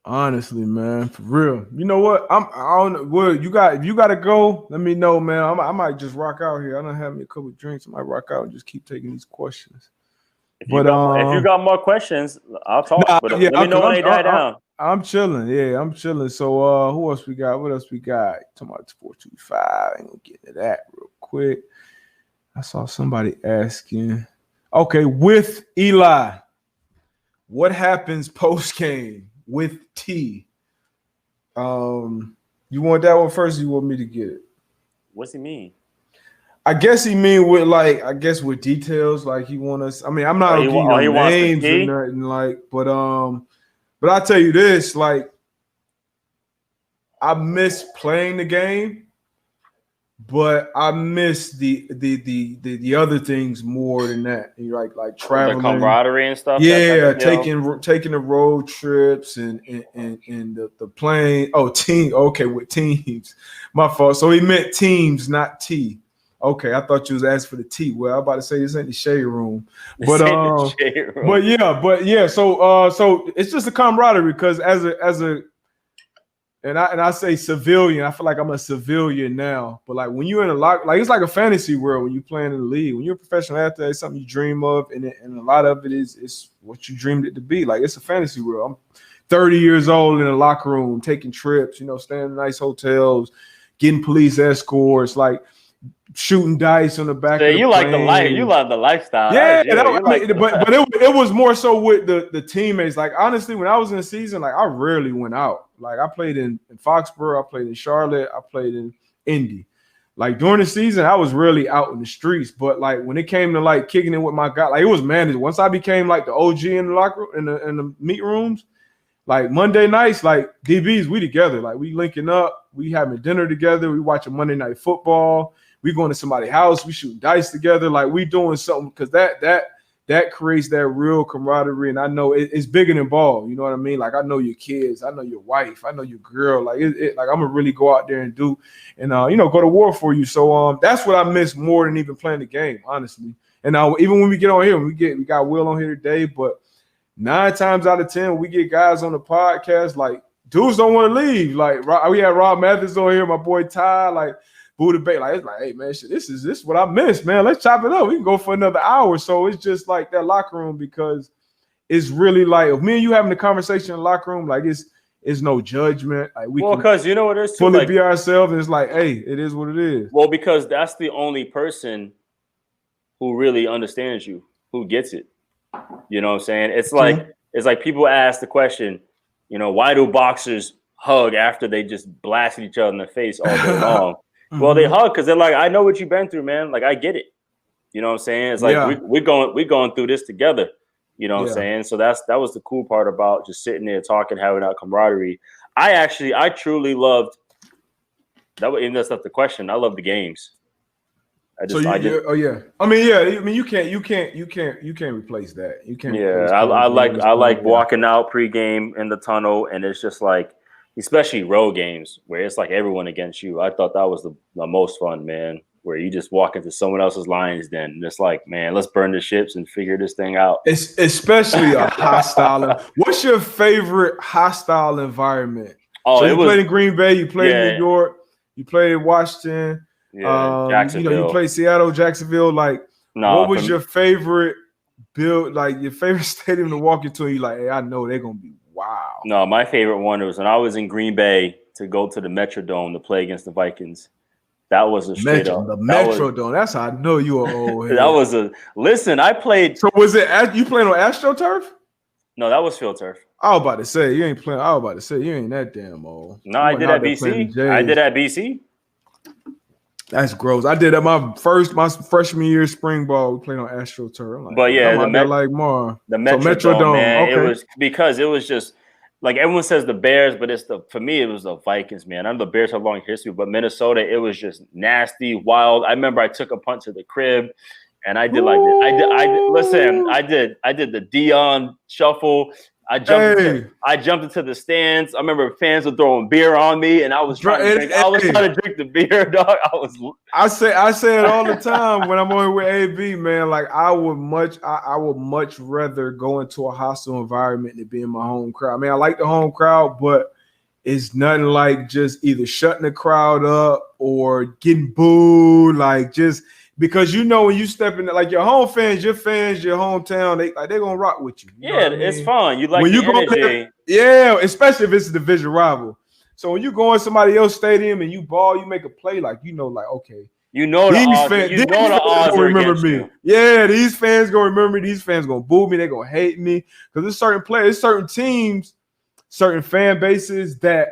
Honestly, man, for real. You know what? I don't know. Well, if you got to go, let me know, man. I might just rock out here. I don't have me a couple of drinks. I might rock out and just keep taking these questions. If you got more questions, I'll talk. Let me know when they die down. I'm chilling. Yeah, I'm chilling. So who else we got? What else we got? Talking about 425. I ain't gonna get into that real quick. I saw somebody asking. Okay, with Eli, what happens post game with T? You want that one first? Or you want me to get it? What's he mean? I guess he mean with details. Like he want us. I mean, I'm not giving no names or nothing. Like, but I'll tell you this, like, I miss playing the game, but I miss the other things more than that. Like traveling, the camaraderie and stuff. Yeah, taking the road trips and the plane. Oh, team. Okay, with teams. My fault. So he meant teams, not T. Okay, I thought you was asking for the T. Well, I'm about to say this ain't the shade room, but yeah. So it's just a camaraderie because as a and I say civilian. I feel like I'm a civilian now. But like when you're in it's like a fantasy world when you're playing in the league. When you're a professional athlete, it's something you dream of, and a lot of it is what you dreamed it to be. Like it's a fantasy world. I'm 30 years old in a locker room, taking trips, staying in nice hotels, getting police escorts, like. shooting dice on the back So of the you plane. like the life. You love the lifestyle. Yeah, but it was more so with the teammates. Like honestly, when I was in the season, like I rarely went out. Like I played in Foxborough, I played in Charlotte, I played in Indy. Like during the season, I was really out in the streets. But like when it came to like kicking it with my guy, like it was managed. Once I became like the OG in the locker in the meet rooms, like Monday nights, like DBs, we together. Like we linking up, we having dinner together, we watching Monday Night Football. We going to somebody's house, we shooting dice together, like we doing something because that creates that real camaraderie. And I know it's bigger than ball. You know what I mean? Like I know your kids, I know your wife, I know your girl. Like like I'm gonna really go out there and do and go to war for you. So that's what I miss more than even playing the game, honestly. And even when we get on here, we got Will on here today, but 9 times out of 10, we get guys on the podcast like dudes don't want to leave. Like we had Rob Mathis on here, my boy Ty, like. Buddha Bay, like it's like, hey man, shit, this is what I miss, man. Let's chop it up. We can go for another hour. So it's just like that locker room because it's really like if me and you having a conversation in the locker room, like it's no judgment. Like we can because you know what it is too, fully like, be ourselves, and it's like, hey, it is what it is. Well, because that's the only person who really understands you, who gets it. You know what I'm saying? It's like people ask the question, why do boxers hug after they just blasted each other in the face all day long? Well, they hug because they're like, I know what you've been through, man. Like, I get it. You know what I'm saying? It's like we're going through this together. You know what I'm saying? So that was the cool part about just sitting there talking, having that camaraderie. I truly loved that. Even that's not the question. I love the games. I mean, you can't replace that. You can't. Yeah, I like walking out pregame in the tunnel, and it's just like. Especially road games where it's like everyone against you. I thought that was the most fun, man, where you just walk into someone else's lines then. And it's like, man, let's burn the ships and figure this thing out. It's especially a hostile. What's your favorite hostile environment? Oh, so you played in Green Bay, you played in New York, you played in Washington, Jacksonville. You played Seattle, Jacksonville. Like, what was your favorite like your favorite stadium to walk into? And you're like, hey, I know they're gonna be wow. No, my favorite one was when I was in Green Bay to go to the Metrodome to play against the Vikings. That was a straight up. The Metrodome. That's how I know you are old. That was listen, I played. So was it you playing on AstroTurf? No, that was Field Turf. I was about to say you ain't playing. I was about to say you ain't that damn old. No, I did at BC. I did at BC. That's gross. I did at my freshman year spring ball. We played on AstroTurf. Like, but yeah, the Metrodome, man. Okay. It was because it was just like everyone says the Bears, but for me it was the Vikings, man. I know the Bears have a long history, but Minnesota, it was just nasty, wild. I remember I took a punt to the crib, and I did like I did the Dion shuffle. I jumped into the stands. I remember fans were throwing beer on me, and I was trying to drink the beer, dog. I say it all the time when I'm on with AB, man. Like I would much rather go into a hostile environment than be in my home crowd. I mean, I like the home crowd, but it's nothing like just either shutting the crowd up or getting booed, like just. Because when you step in, like your home fans, your hometown, they gonna rock with you. It's fun. You like when you go energy. There, especially if it's a division rival. So when you go in somebody else's stadium and you ball, you make a play, like okay, the odds gonna remember me. You. Yeah, these fans gonna remember me. These fans gonna boo me. They gonna hate me because there's certain players, certain teams, certain fan bases that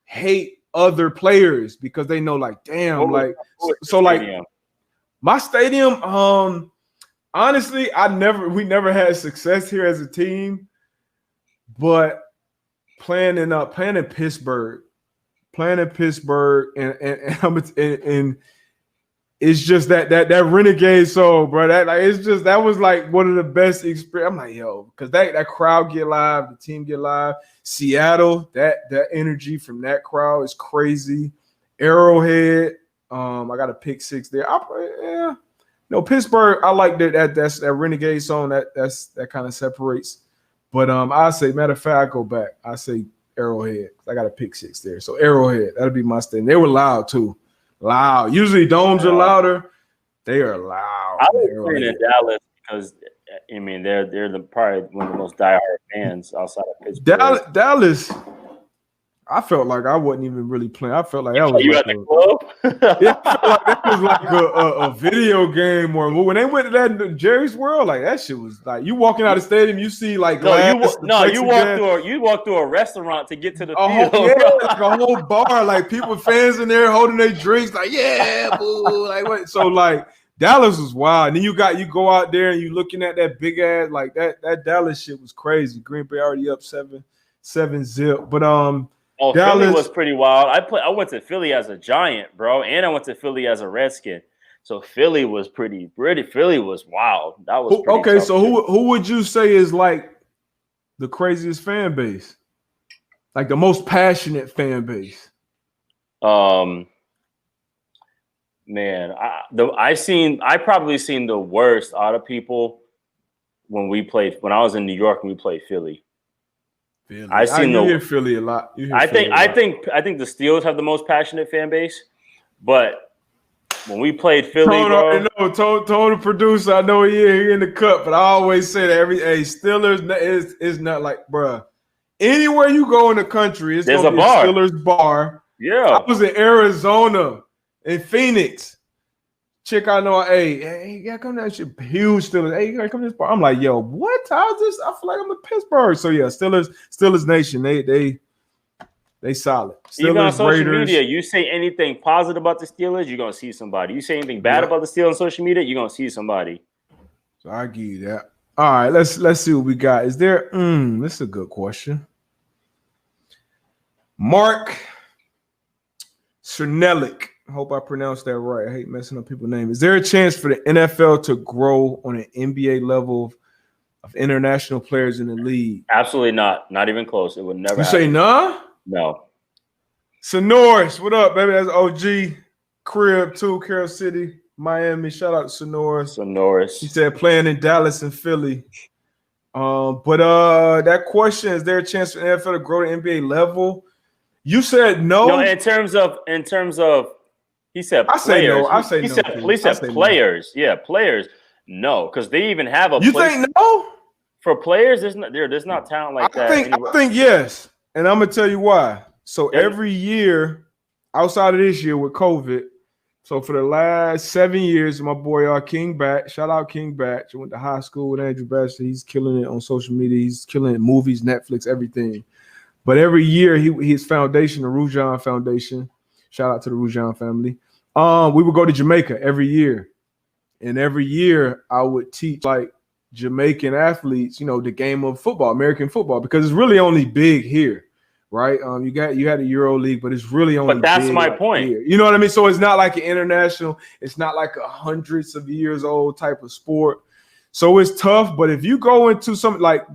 hate other players because they know, like, damn, like my stadium, honestly, we never had success here as a team, but playing in Pittsburgh, and it's just that renegade soul, bro. That was like one of the best experience. I'm like, yo, because that crowd get live, the team get live. Seattle, that energy from that crowd is crazy. Arrowhead. I got a pick 6 there. Pittsburgh. I like that renegade song. That kind of separates. But I say, matter of fact, I go back. I say Arrowhead. I got a pick 6 there. So Arrowhead, that'll be my stadium. They were loud too. Loud. Usually domes are louder. They are loud. I was playing in Dallas because I mean they're probably one of the most diehard fans outside of Pittsburgh. Dallas. I felt like I wasn't even really playing. I felt like that was You like at the club? yeah, I felt like that was like a video game or when they went to that Jerry's World, like that shit was like you walking out of the stadium, you see like glass, you walk through a restaurant to get to the field. Like a whole bar, like people fans in there holding their drinks, like yeah, boo, like what? So like Dallas was wild. And then you go out there and you looking at that big ass like that Dallas shit was crazy. Green Bay already up 7-0, but Dallas, Philly was pretty wild. I went to Philly as a Giant, bro, and I went to Philly as a Redskin. So Philly was pretty. Philly was wild. That was okay. So who would you say is like the craziest fan base, like the most passionate fan base? Man, I probably seen the worst out of people when I was in New York and we played Philly. Philly. I hear Philly a lot. I think the Steelers have the most passionate fan base, but when we played Philly, Tone the producer, I know he in the cut, but I always say that Steelers is not like, bruh. Anywhere you go in the country, there's a bar. Steelers bar. Yeah, I was in Arizona, in Phoenix. Chick, I know, hey, yeah, come down, shit, huge Steelers. Hey, you gotta come to this bar. I'm like, yo, what? How's this? I feel like I'm in Pittsburgh. So yeah, Steelers Nation, they solid. Steelers, even on social Raiders. media, you say anything positive about the Steelers, you're gonna see somebody. You say anything bad about the Steelers on social media, you're gonna see somebody. So I give you that. All right, let's see what we got. Is there? This is a good question. Mark Cernelik. I hope I pronounced that right. I hate messing up people's names. Is there a chance for the NFL to grow on an NBA level of international players in the league? Absolutely not. Not even close. It would never happen. Say nah? No. Sonoris, what up, baby? That's OG. Crib too, Carroll City, Miami. Shout out to Sonoris. He said playing in Dallas and Philly. But that question, is there a chance for the NFL to grow to NBA level? You said no. No, in terms of he said I players. Say no. I say he no. Said players. No. Yeah, players. No, because they even have a. You think no? For players, there's not talent like that. I think yes, and I'm gonna tell you why. So every year, outside of this year with COVID, so for the last 7 years, my boy King Batch, shout out King Batch. I went to high school with Andrew Batch. He's killing it on social media. He's killing it, movies, Netflix, everything. But every year, his foundation, the Roujon Foundation, shout out to the Roujon family. We would go to Jamaica every year. And every year I would teach like Jamaican athletes, the game of football, American football, because it's really only big here, right? You had a Euro League, but it's really only. But that's big my point. Here. You know what I mean? So it's not like an international. It's not like a hundreds of years old type of sport. So it's tough. But if you go into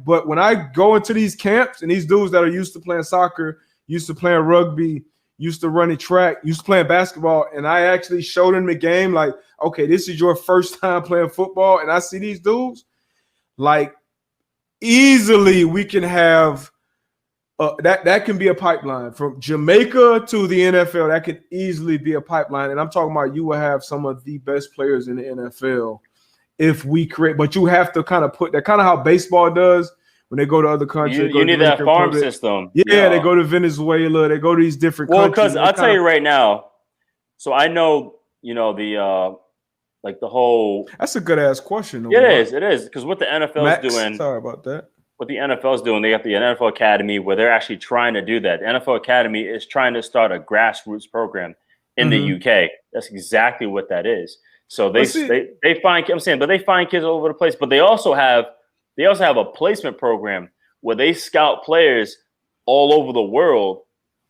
but when I go into these camps and these dudes that are used to playing soccer, used to playing rugby, used to running track, used to playing basketball, and I actually showed them the game, like, okay, this is your first time playing football, and I see these dudes, like, easily we can have that can be a pipeline from Jamaica to the NFL. That could easily be a pipeline, and I'm talking about you will have some of the best players in the NFL if we create. But you have to kind of put that, kind of how baseball does. When they go to other countries, you need that farm system. Yeah, they go to Venezuela. They go to these different countries. Well, because I'll tell you right now. So I know, the like the whole. That's a good ass question. It is because what the NFL is doing. Sorry about that. What the NFL is doing, they got the NFL Academy where they're actually trying to do that. The NFL Academy is trying to start a grassroots program in the UK. That's exactly what that is. So they find. I'm saying, but they find kids all over the place. But they also have a placement program where they scout players all over the world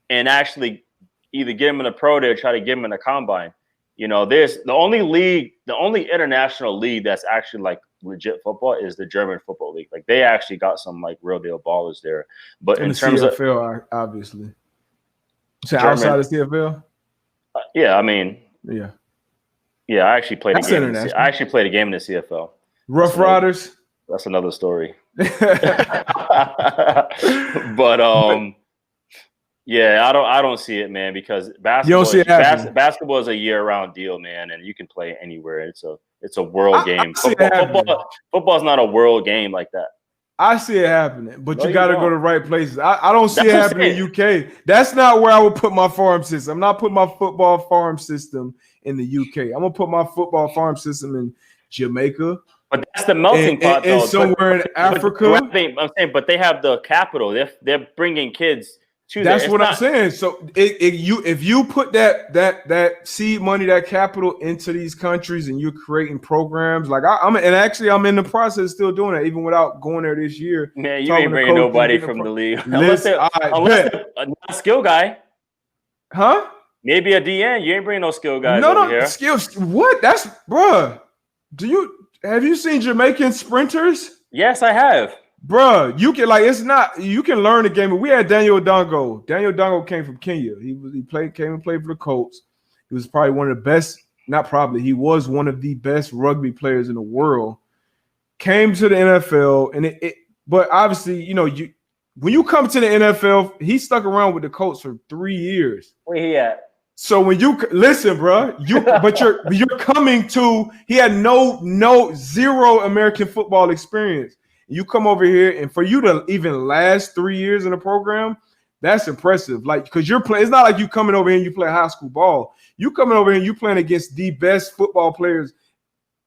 and actually either get them in a pro day or try to get them in a combine. There's the only international league that's actually like legit football is the German football league. Like they actually got some like real deal ballers there. But in terms CFL, of obviously, outside of CFL, yeah, I mean, yeah, I actually played a game. I actually played a game in the CFL. Rough Riders. That's another story. But yeah, I don't see it, man, because basketball is a year-round deal, man, and you can play anywhere. It's a world game. Football's not a world game like that. I see it happening, but No, you got to go to the right places. I don't see it happening in UK. That's not where I would put my farm system. I'm not putting my football farm system in the UK. I'm gonna put my football farm system in Jamaica. But that's the melting pot, though. And somewhere in Africa. I'm saying, but they have the capital. They're bringing kids to. That's what I'm saying. So if you put that seed money, that capital into these countries, and you're creating programs like I'm in the process still doing that, even without going there this year. Man, you ain't bringing nobody from the league unless they're a skill guy, huh? Maybe a DN. You ain't bringing no skill guys over here. Skills. What? That's bruh. Have you seen Jamaican sprinters? Yes, I have. Bruh, you can learn the game. We had Daniel Dongo. Daniel Dongo came from Kenya. He came and played for the Colts. He was probably one of the best, not probably, he was one of the best rugby players in the world. Came to the NFL, but obviously, when you come to the NFL, he stuck around with the Colts for 3 years. Where he at? So when you listen, bro, you're coming to, he had zero American football experience. You come over here, and for you to even last 3 years in a program, that's impressive. Like, because you're playing, it's not like you coming over here and you play high school ball. You coming over here and you playing against the best football players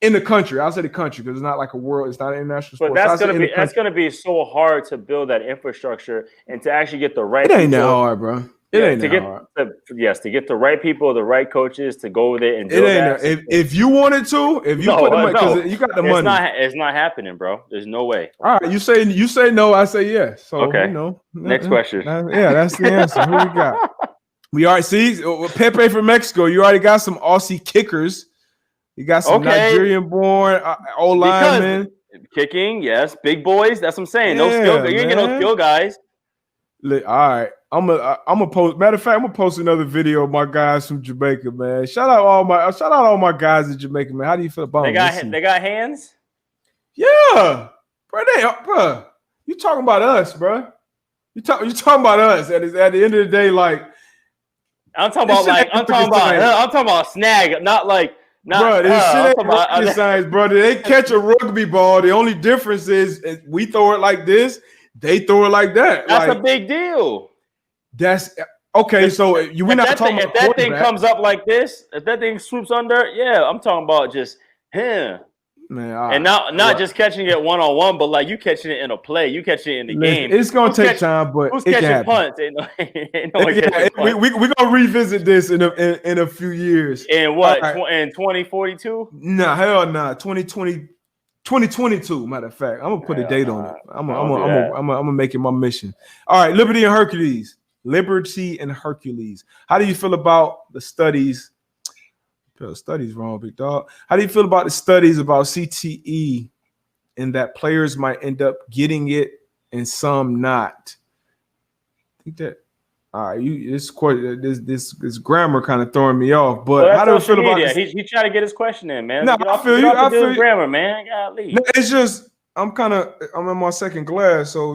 in the country. I'll say the country because it's not like a world, it's not an international sport. But that's gonna be so hard to build that infrastructure and to actually get the right. It ain't that hard, bro. It ain't that hard. To get the right people, the right coaches to go over there and build that. If you wanted to, if you put the money, because you got the money. It's not happening, bro. There's no way. All right, you say no, I say yes. So okay. Next question. That's the answer. Who we got? We already see Pepe from Mexico. You already got some Aussie kickers. You got some Nigerian-born old linemen. Kicking, yes. Big boys. That's what I'm saying. No skill. You ain't get no skill guys. All right. I'm gonna post. Matter of fact, I'm gonna post another video of my guys from Jamaica, man. Shout out all my guys in Jamaica, man. How do you feel about them? They got hands? Yeah. Bro, you talking about us, bro. You talking about us. At the end of the day, like I'm talking about snag, not like bro, this shit ain't rocket science, brother. They catch a rugby ball. The only difference is we throw it like this, they throw it like that. That's a big deal. That's okay. So we're not talking about if that thing comes up like this, if that thing swoops under, yeah, I'm talking about just him. Man, and not just catching it one-on-one, but like you catching it in a play, you catching it in the game. It's gonna take time, but who's catching punts? We're gonna revisit this in a few years. In what? In 2042? Nah, hell nah. 2022. Matter of fact, I'm gonna put a date on it. I'm gonna make it my mission. All right, Liberty and Hercules. How do you feel about the studies? Studies wrong, big dog. How do you feel about the studies about CTE and that players might end up getting it and some not? I think that this grammar kind of throwing me off. But how do you feel about this? He trying to get his question in, man. No, I feel you. Grammar, man. No, it's just I'm in my second glass, so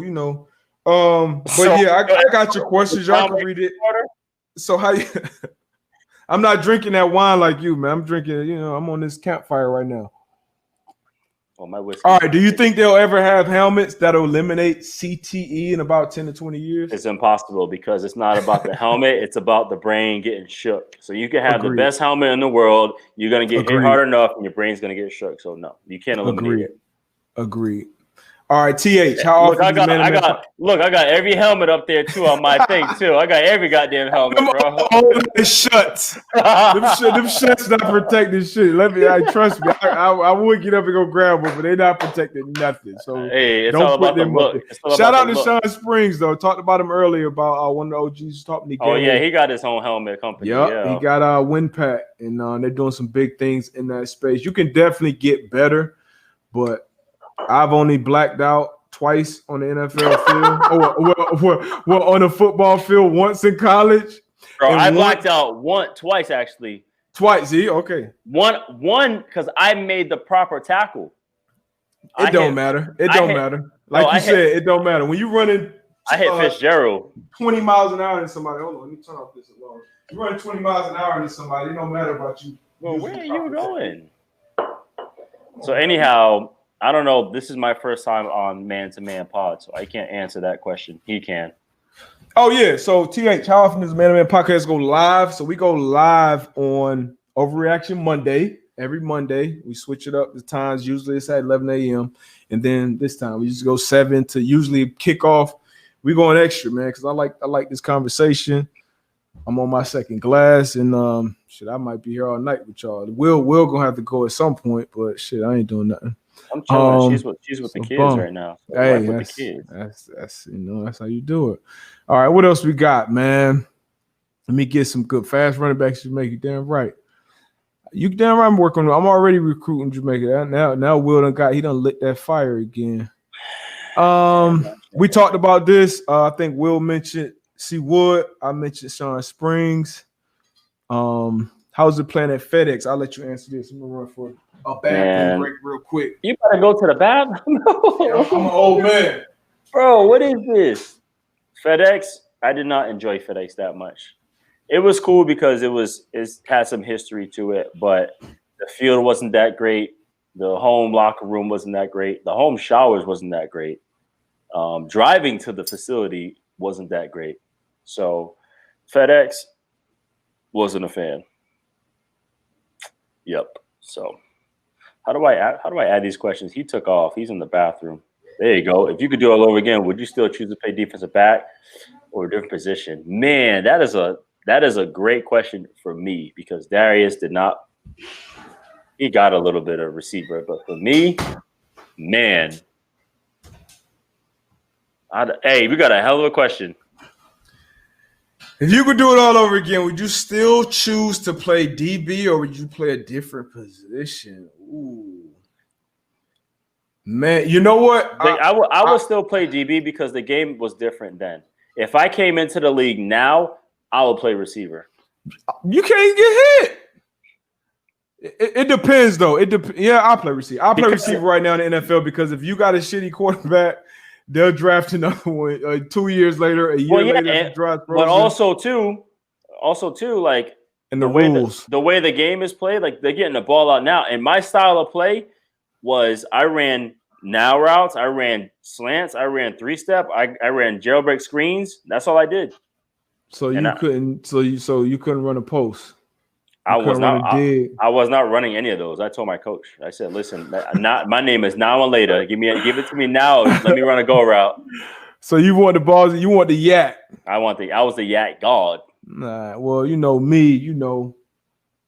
I got your questions. Y'all can read it. So how you? I'm not drinking that wine like you, man. I'm drinking, I'm on this campfire right now. Oh, my whiskey. All right. Do you think they'll ever have helmets that'll eliminate CTE in about 10 to 20 years? It's impossible because it's not about the helmet. It's about the brain getting shook. So you can have the best helmet in the world. You're going to get hit hard enough and your brain's going to get shook. So no, you can't eliminate it. Agreed. All right, TH. How often? I got every helmet up there too on my thing too. I got every goddamn helmet, bro. Them shuts. them shuts not protecting shit. Trust me. I would get up and go grab them, but they're not protecting nothing. So hey, it's all about the look. Shout out to Sean Springs though. Talked about him earlier about one of the OGs taught me. Oh yeah, he got his own helmet company. Yeah, he got WinPat, and they're doing some big things in that space. You can definitely get better, but I've only blacked out twice on the NFL field, or on a football field once in college. Bro, I blacked out twice actually. Twice, see? Okay. One because I made the proper tackle. It don't matter. Like you said, it don't matter. When you running, I hit Fitzgerald 20 miles an hour into somebody. Hold on, let me turn off this alarm. You running 20 miles an hour into somebody, it don't matter about you. Well, where are you going? So anyhow, I don't know. This is my first time on Man to Man Pod, so I can't answer that question. He can. Oh yeah. So TH, how often does Man to Man podcast go live? So we go live on Overreaction Monday. Every Monday, we switch it up the times. Usually it's at 11 a.m. And then this time we just go 7 to usually kick off. We going extra, man, because I like this conversation. I'm on my second glass, and I might be here all night with y'all. Will gonna have to go at some point, but shit, I ain't doing nothing. I'm chilling. She's with the kids right now. So hey, with the kids. That's that's how you do it. All right, what else we got, man? Let me get some good fast running backs to Jamaica. Damn right. You damn right. I'm already recruiting Jamaica. Now Will done lit that fire again. We talked about this. I think Will mentioned C. Wood. I mentioned Sean Springs. How's it playing at FedEx? I'll let you answer this. I'm gonna run for a bathroom break real quick. You gotta go to the bathroom. Yeah, I'm an old man, bro. What is this? FedEx. I did not enjoy FedEx that much. It was cool because it had some history to it, but the field wasn't that great. The home locker room wasn't that great. The home showers wasn't that great. Driving to the facility wasn't that great. So FedEx wasn't a fan. Yep. So how do I add these questions? He took off. He's in the bathroom. There you go. If you could do it all over again, would you still choose to play defensive back or a different position? Man, that is a great question for me because Darius did not. He got a little bit of receiver, but for me, man, hey, we got a hell of a question. If you could do it all over again, would you still choose to play DB or would you play a different position? Ooh, man, you know what? I would still play DB because the game was different then. If I came into the league now, I would play receiver. You can't get hit. It depends, though. I'll play receiver. I'll play receiver right now in the NFL because if you got a shitty quarterback, they'll draft another one 2 years later, a year later. But also too, like and the rules, the way the game is played, like they're getting the ball out now. And my style of play was I ran now routes, I ran slants, I ran 3-step, I ran jailbreak screens. That's all I did. So you couldn't run a post. I was not running any of those. I told my coach. I said, "Listen, my name is now and later. Give it to me now. Let me run a go route." So you want the balls? You want the yak? I was the yak god. Nah, well, me.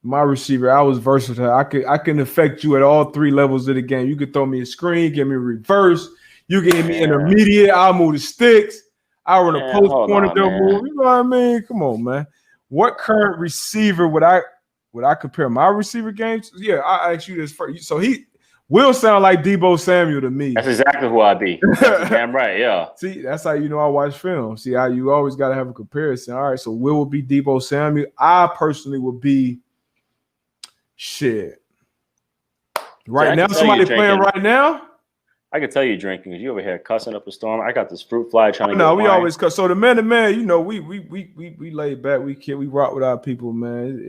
My receiver. I was versatile. I can affect you at all 3 levels of the game. You could throw me a screen, give me a reverse. You give me intermediate. I'll move the sticks. I run a post corner. They'll move. You know what I mean? Come on, man. What current receiver would I compare my receiver games? Yeah, I asked you this first. So he will sound like Deebo Samuel to me. That's exactly who I'd be. That's damn right, yeah. See, that's how you know I watch film. See, you always got to have a comparison. All right, so Will be Deebo Samuel. I personally would be shit. Right now, somebody playing right now? I can tell you drinking because you over here cussing up a storm. I got this fruit fly trying to. No, we always cuss. So the man to man, we lay back, we rock with our people, man.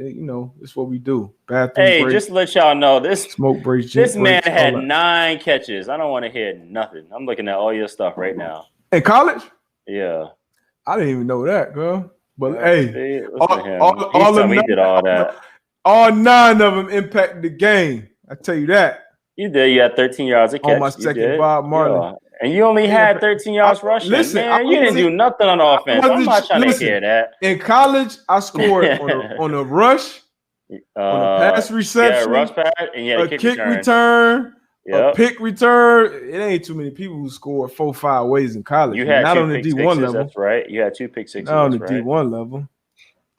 It's what we do. Bathroom break, just to let y'all know, this smoke breaks. This man had 9 catches. I don't want to hear nothing. I'm looking at all your stuff right now. In college? Yeah. I didn't even know that, girl. But hey, all 9 of them impacted the game. I tell you that. You did. You had 13 yards a catch. On my second Bob Marley. Yeah. And you only had 13 yards rushing. Listen, man, you didn't do nothing on offense. I'm not trying to hear that. In college, I scored on a rush, on a pass reception, rush pass, and you had a kick return, a pick return. It ain't too many people who scored 4-5 ways in college. You had not 2 on the pick D1 sixes, level. That's right. You had 2 pick sixes. Not on the D1 level.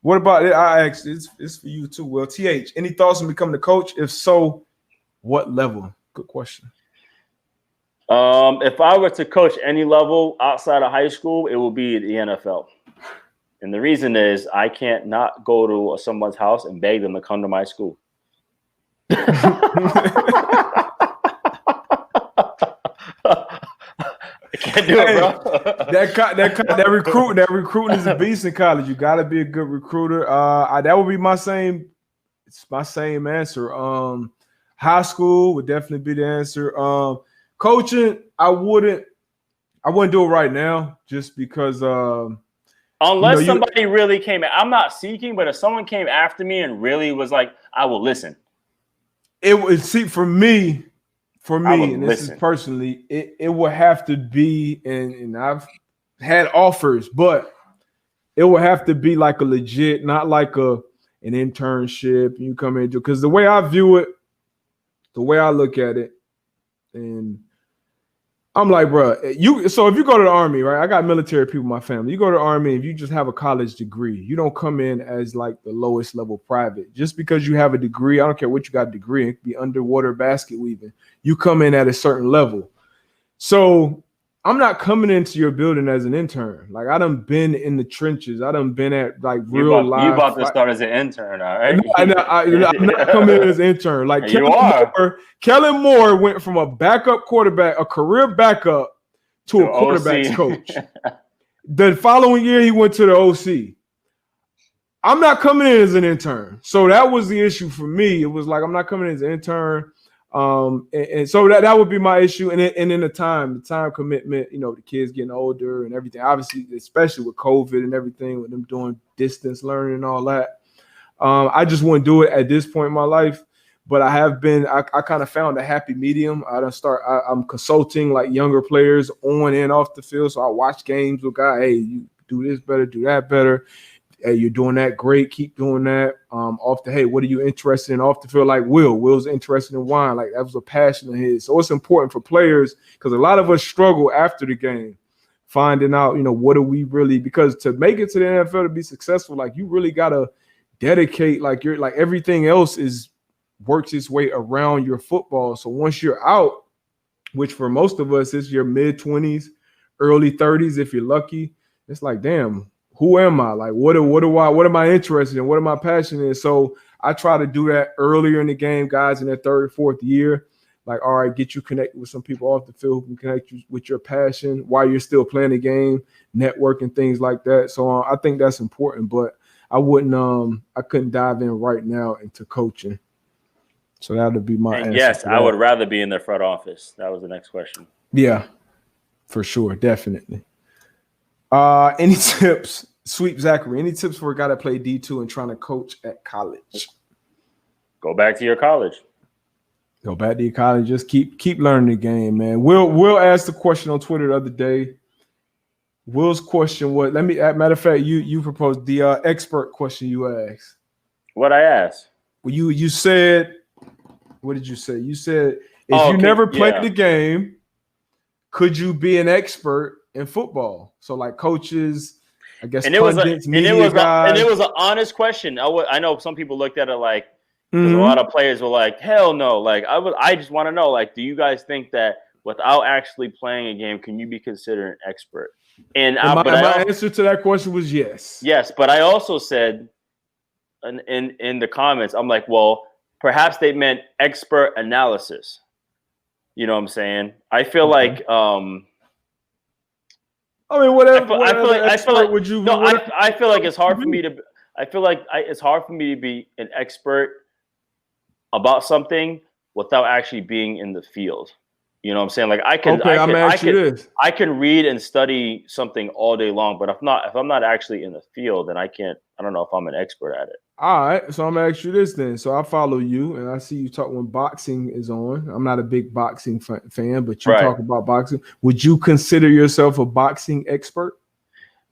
What about it? I asked. It's for you too. Well, TH, any thoughts on becoming the coach? If so, what level? Good question. If I were to coach any level outside of high school, it would be the NFL. And the reason is I can't not go to someone's house and beg them to come to my school. I can't do it, bro. that recruiting is a beast in college. You got to be a good recruiter. That would be my same. It's my same answer. High school would definitely be the answer. Coaching, I wouldn't do it right now just because unless somebody really came. I'm not seeking, but if someone came after me and really was like, I will listen. It would see for me, and this listen. is personally, it would have to be, and I've had offers, but it would have to be like a legit, not like an internship. You come into, because the way I view it, the way I look at it, and I'm like, bro, so if you go to the Army, right? I got military people in my family. You go to the Army, if you just have a college degree, you don't come in as like the lowest level private. Just because you have a degree, I don't care what you got a degree, it could be underwater basket weaving. You come in at a certain level. So I'm not coming into your building as an intern. Like, I done been in the trenches. I done been at like real life. You about to start as an intern, all right? I'm not coming in as an intern. Like, Kellen Moore went from a backup quarterback, a career backup, to a quarterback's coach. The following year, he went to the OC. I'm not coming in as an intern. So that was the issue for me. It was like, I'm not coming in as an intern. And so that would be my issue. And then the time commitment, the kids getting older and everything, obviously, especially with COVID and everything, with them doing distance learning and all that. I just wouldn't do it at this point in my life. But I have been, I kind of found a happy medium. I'm consulting like younger players on and off the field. So I watch games with guys. Hey, you do this better, do that better. Hey, you're doing that great. Keep doing that. Hey, what are you interested in off the field? Like Will's interested in wine. Like, that was a passion of his. So it's important for players, because a lot of us struggle after the game, finding out, what do we really, because to make it to the NFL, to be successful, like, you really got to dedicate, like, everything else works its way around your football. So once you're out, which for most of us is your mid-20s, early 30s, if you're lucky, it's like, damn, who am I? Like, what am I interested in? What am I passionate in? So I try to do that earlier in the game, guys in their third, fourth year. Like, all right, get you connected with some people off the field who can connect you with your passion while you're still playing the game, networking, things like that. So I think that's important, but I couldn't dive in right now into coaching. So that would be my answer. Yes, I would rather be in the front office. That was the next question. Yeah, for sure. Definitely. Any tips, Sweep Zachary, any tips for a guy that played D2 and trying to coach at college? Go back to your college. Go back to your college. Just keep learning the game, man. Will asked the question on Twitter the other day. Will's question was, matter of fact, you proposed the expert question you asked. What I asked? Well, you said, what did you say? You said, if you never played the game, could you be an expert in football? So like coaches, I guess, and it was an honest question. I know some people looked at it like, a lot of players were like, hell no. Like, I just want to know, like, do you guys think that without actually playing a game, can you be considered an expert? And my answer to that question was yes. Yes, but I also said in the comments, I'm like, well, perhaps they meant expert analysis. You know what I'm saying? I feel like I mean, whatever. I feel like it's hard for me to. I feel like it's hard for me to be an expert about something without actually being in the field. You know what I'm saying? Like, I can read and study something all day long, but if I'm not actually in the field, then I don't know if I'm an expert at it. All right, so I'm gonna ask you this then. So I follow you, and I see you talk when boxing is on. I'm not a big boxing fan, but you talk about boxing. Would you consider yourself a boxing expert?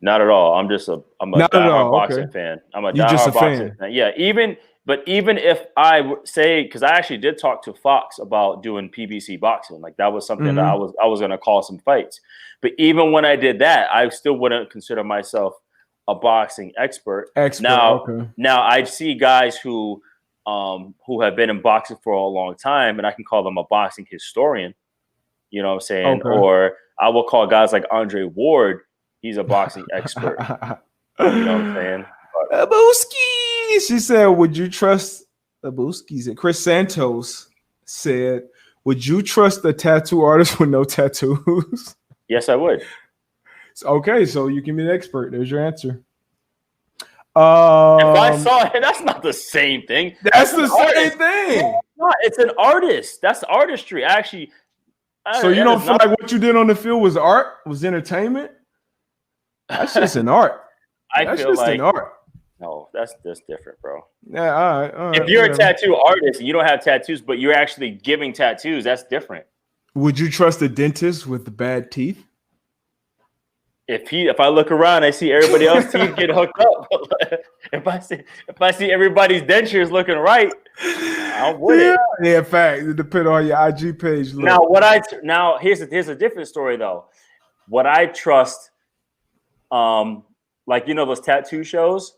Not at all. I'm a diehard boxing fan. I'm a diehard boxing fan. Yeah, even if I say, because I actually did talk to Fox about doing PBC boxing, like that was something that I was going to call some fights. But even when I did that, I still wouldn't consider myself a boxing expert. Now I see guys who have been in boxing for a long time, and I can call them a boxing historian. You know what I'm saying? Okay. Or I will call guys like Andre Ward. He's a boxing expert. You know what I'm saying? Abuski, she said, would you trust Abuski's? And Chris Santos said, would you trust a tattoo artist with no tattoos? Yes, I would. Okay, so you can be an expert. There's your answer. If I saw it, that's not the same thing. That's the same thing. No, it's an artist. That's artistry. Actually, So you don't feel like what you did on the field was art, was entertainment? That's just an art. That's just an art. No, that's different, bro. Yeah, all right. If you're a tattoo artist and you don't have tattoos, but you're actually giving tattoos, that's different. Would you trust a dentist with the bad teeth? If I look around, I see everybody else's teeth get hooked up. if I see everybody's dentures looking right, I'm with it. Yeah, in fact, it depends on your IG page. Look. Now here's a different story though. What I trust, like those tattoo shows.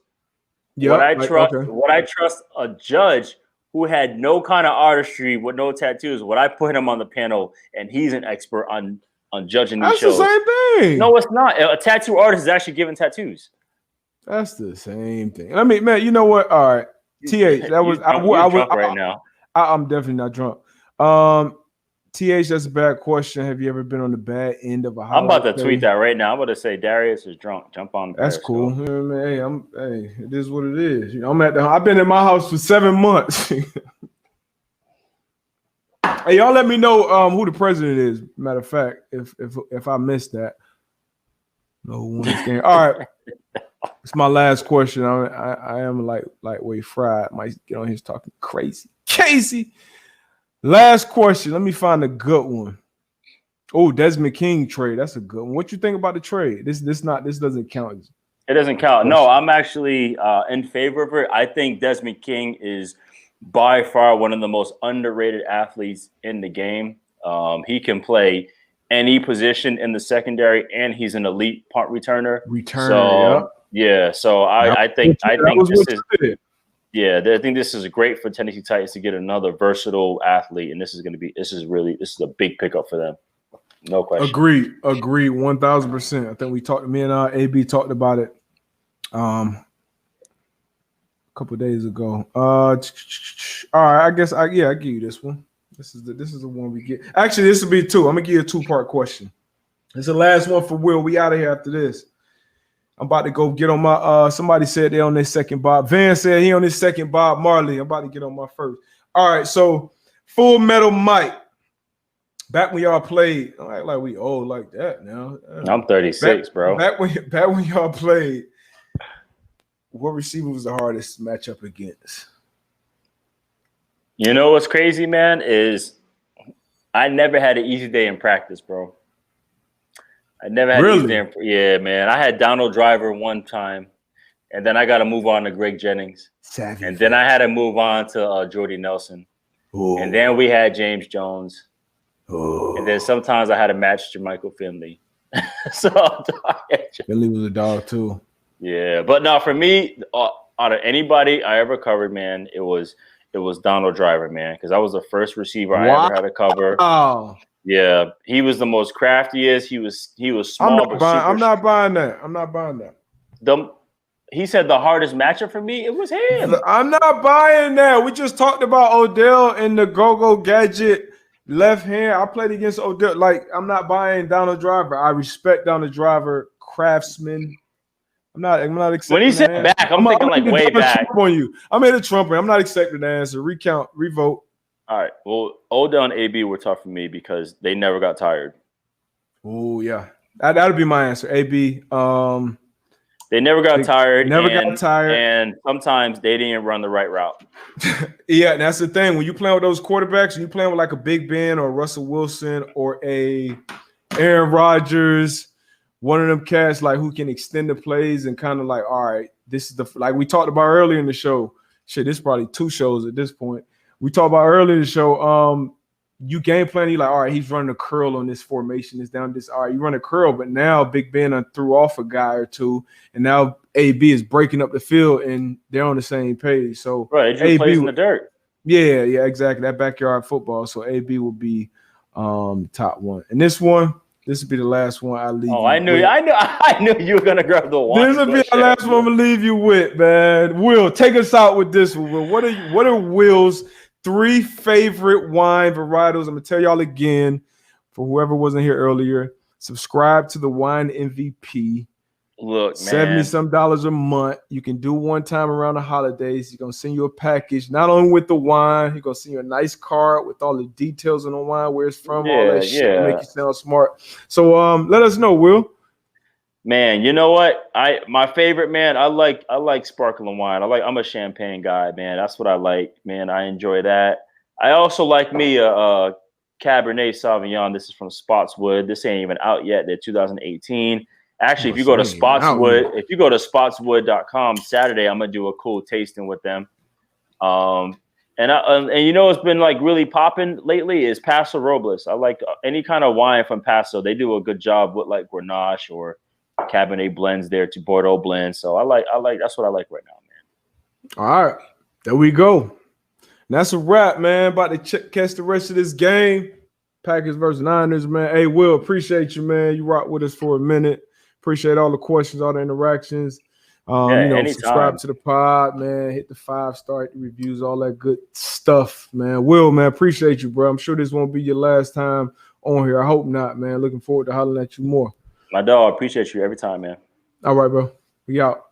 Yeah. What I trust a judge who had no kind of artistry with no tattoos. Would I put him on the panel and he's an expert on judging these shows? That's the same thing. No, it's not. A tattoo artist is actually giving tattoos. That's the same thing. I mean, man, you know what? All right, TH. That was I was right now. I'm definitely not drunk. TH, that's a bad question. Have you ever been on the bad end of a holiday? I'm about to tweet that right now. I'm about to say Darius is drunk. Jump on. That's cool. Yeah, man, hey, it is what it is. I've been in my house for 7 months. Hey, y'all let me know who the president is. Matter of fact, if I missed that. No one game. All right. It's my last question. I am lightweight fried. Might get on here talking crazy. Casey. Last question. Let me find a good one. Oh, Desmond King trade. That's a good one. What you think about the trade? This doesn't count. It doesn't count. No, I'm actually in favor of it. I think Desmond King is by far one of the most underrated athletes in the game. He can play any position in the secondary, and he's an elite punt returner. So I think this is. Yeah, I think this is great for Tennessee Titans to get another versatile athlete, and this is a big pickup for them. No question. Agreed, 1,000%. I think me and AB talked about it a couple of days ago. All right, I guess I give you this one. This is the one we get. Actually, this will be two. I'm gonna give you a 2-part question. It's the last one for Will. We out of here after this. I'm about to go get on my somebody said they on their second Bob. Van said he on his second Bob Marley. I'm about to get on my first. All right, so Full Metal Mike. Back when y'all played, don't act like we old like that now. I'm 36, bro. Back when y'all played, what receiver was the hardest matchup against? You know what's crazy, man, is I never had an easy day in practice, bro. I never had these damn. Yeah, man. I had Donald Driver one time, and then I got to move on to Greg Jennings, and then I had to move on to Jordy Nelson, and then we had James Jones, and then sometimes I had to match Jermichael Finley. So Finley was a dog too. Yeah, but no, for me, out of anybody I ever covered, man, it was Donald Driver, man, because I was the first receiver I ever had to cover. Oh. Yeah, he was the most craftiest. He was small. I'm not buying that. He said the hardest matchup for me, it was him. I'm not buying that. We just talked about Odell and the go-go gadget left hand. I played against Odell. Like, I'm not buying Donald Driver. I respect Donald Driver, craftsman. I'm not accepting. When he said back, I'm thinking like way back. Trump on you. I made a Trump. I'm not accepting the answer. Recount, revote. All right. Well, Odell and AB were tough for me because they never got tired. Oh yeah, that'd be my answer. AB. They never got tired. Got tired, and sometimes they didn't run the right route. Yeah, and that's the thing. When you playing with those quarterbacks, and you playing with like a Big Ben or Russell Wilson or a Aaron Rodgers, one of them cats like who can extend the plays and kind of like, all right, this is like we talked about earlier in the show. Shit, this is probably 2 shows at this point. We talked about earlier in the show. You game plan, you like, all right, he's running a curl on this formation. It's down this. All right, you run a curl, but now Big Ben threw off a guy or two, and now AB is breaking up the field, and they're on the same page. So right, AB plays in the dirt. Yeah, exactly. That backyard football. So AB will be the top one. And this will be the last one I leave. Oh, I knew you were gonna grab the one. This will be the last one I'm gonna leave you with, man. Will, take us out with this one. Will, what are Will's 3 favorite wine varietals? I'm gonna tell y'all again for whoever wasn't here earlier. Subscribe to the Wine MVP. Look, $70 man. some a month. You can do one time around the holidays. He's gonna send you a package, not only with the wine, he's gonna send you a nice card with all the details on the wine, where it's from, all that shit to make you sound smart. So let us know, Will. Man, you know what? My favorite, man, I like sparkling wine. I'm a champagne guy, man. That's what I like, man. I enjoy that. I also like me a Cabernet Sauvignon. This is from Spotswood. This ain't even out yet. They're 2018. Actually, if you go to spotswood.com Saturday, I'm gonna do a cool tasting with them. And you know what's been like really popping lately is Paso Robles. I like any kind of wine from Paso. They do a good job with like Grenache or Cabernet blends there to Bordeaux blends. So I like that's what I like right now, man. All right, there we go. And that's a wrap, man. About to catch the rest of this game. Packers versus Niners, man. Hey, Will, appreciate you, man. You rocked with us for a minute. Appreciate all the questions, all the interactions. Anytime. Subscribe to the pod, man. Hit the 5-star reviews, all that good stuff, man. Will, man, appreciate you, bro. I'm sure this won't be your last time on here. I hope not, man. Looking forward to hollering at you more. My dog, appreciate you every time, man. All right, bro. We out.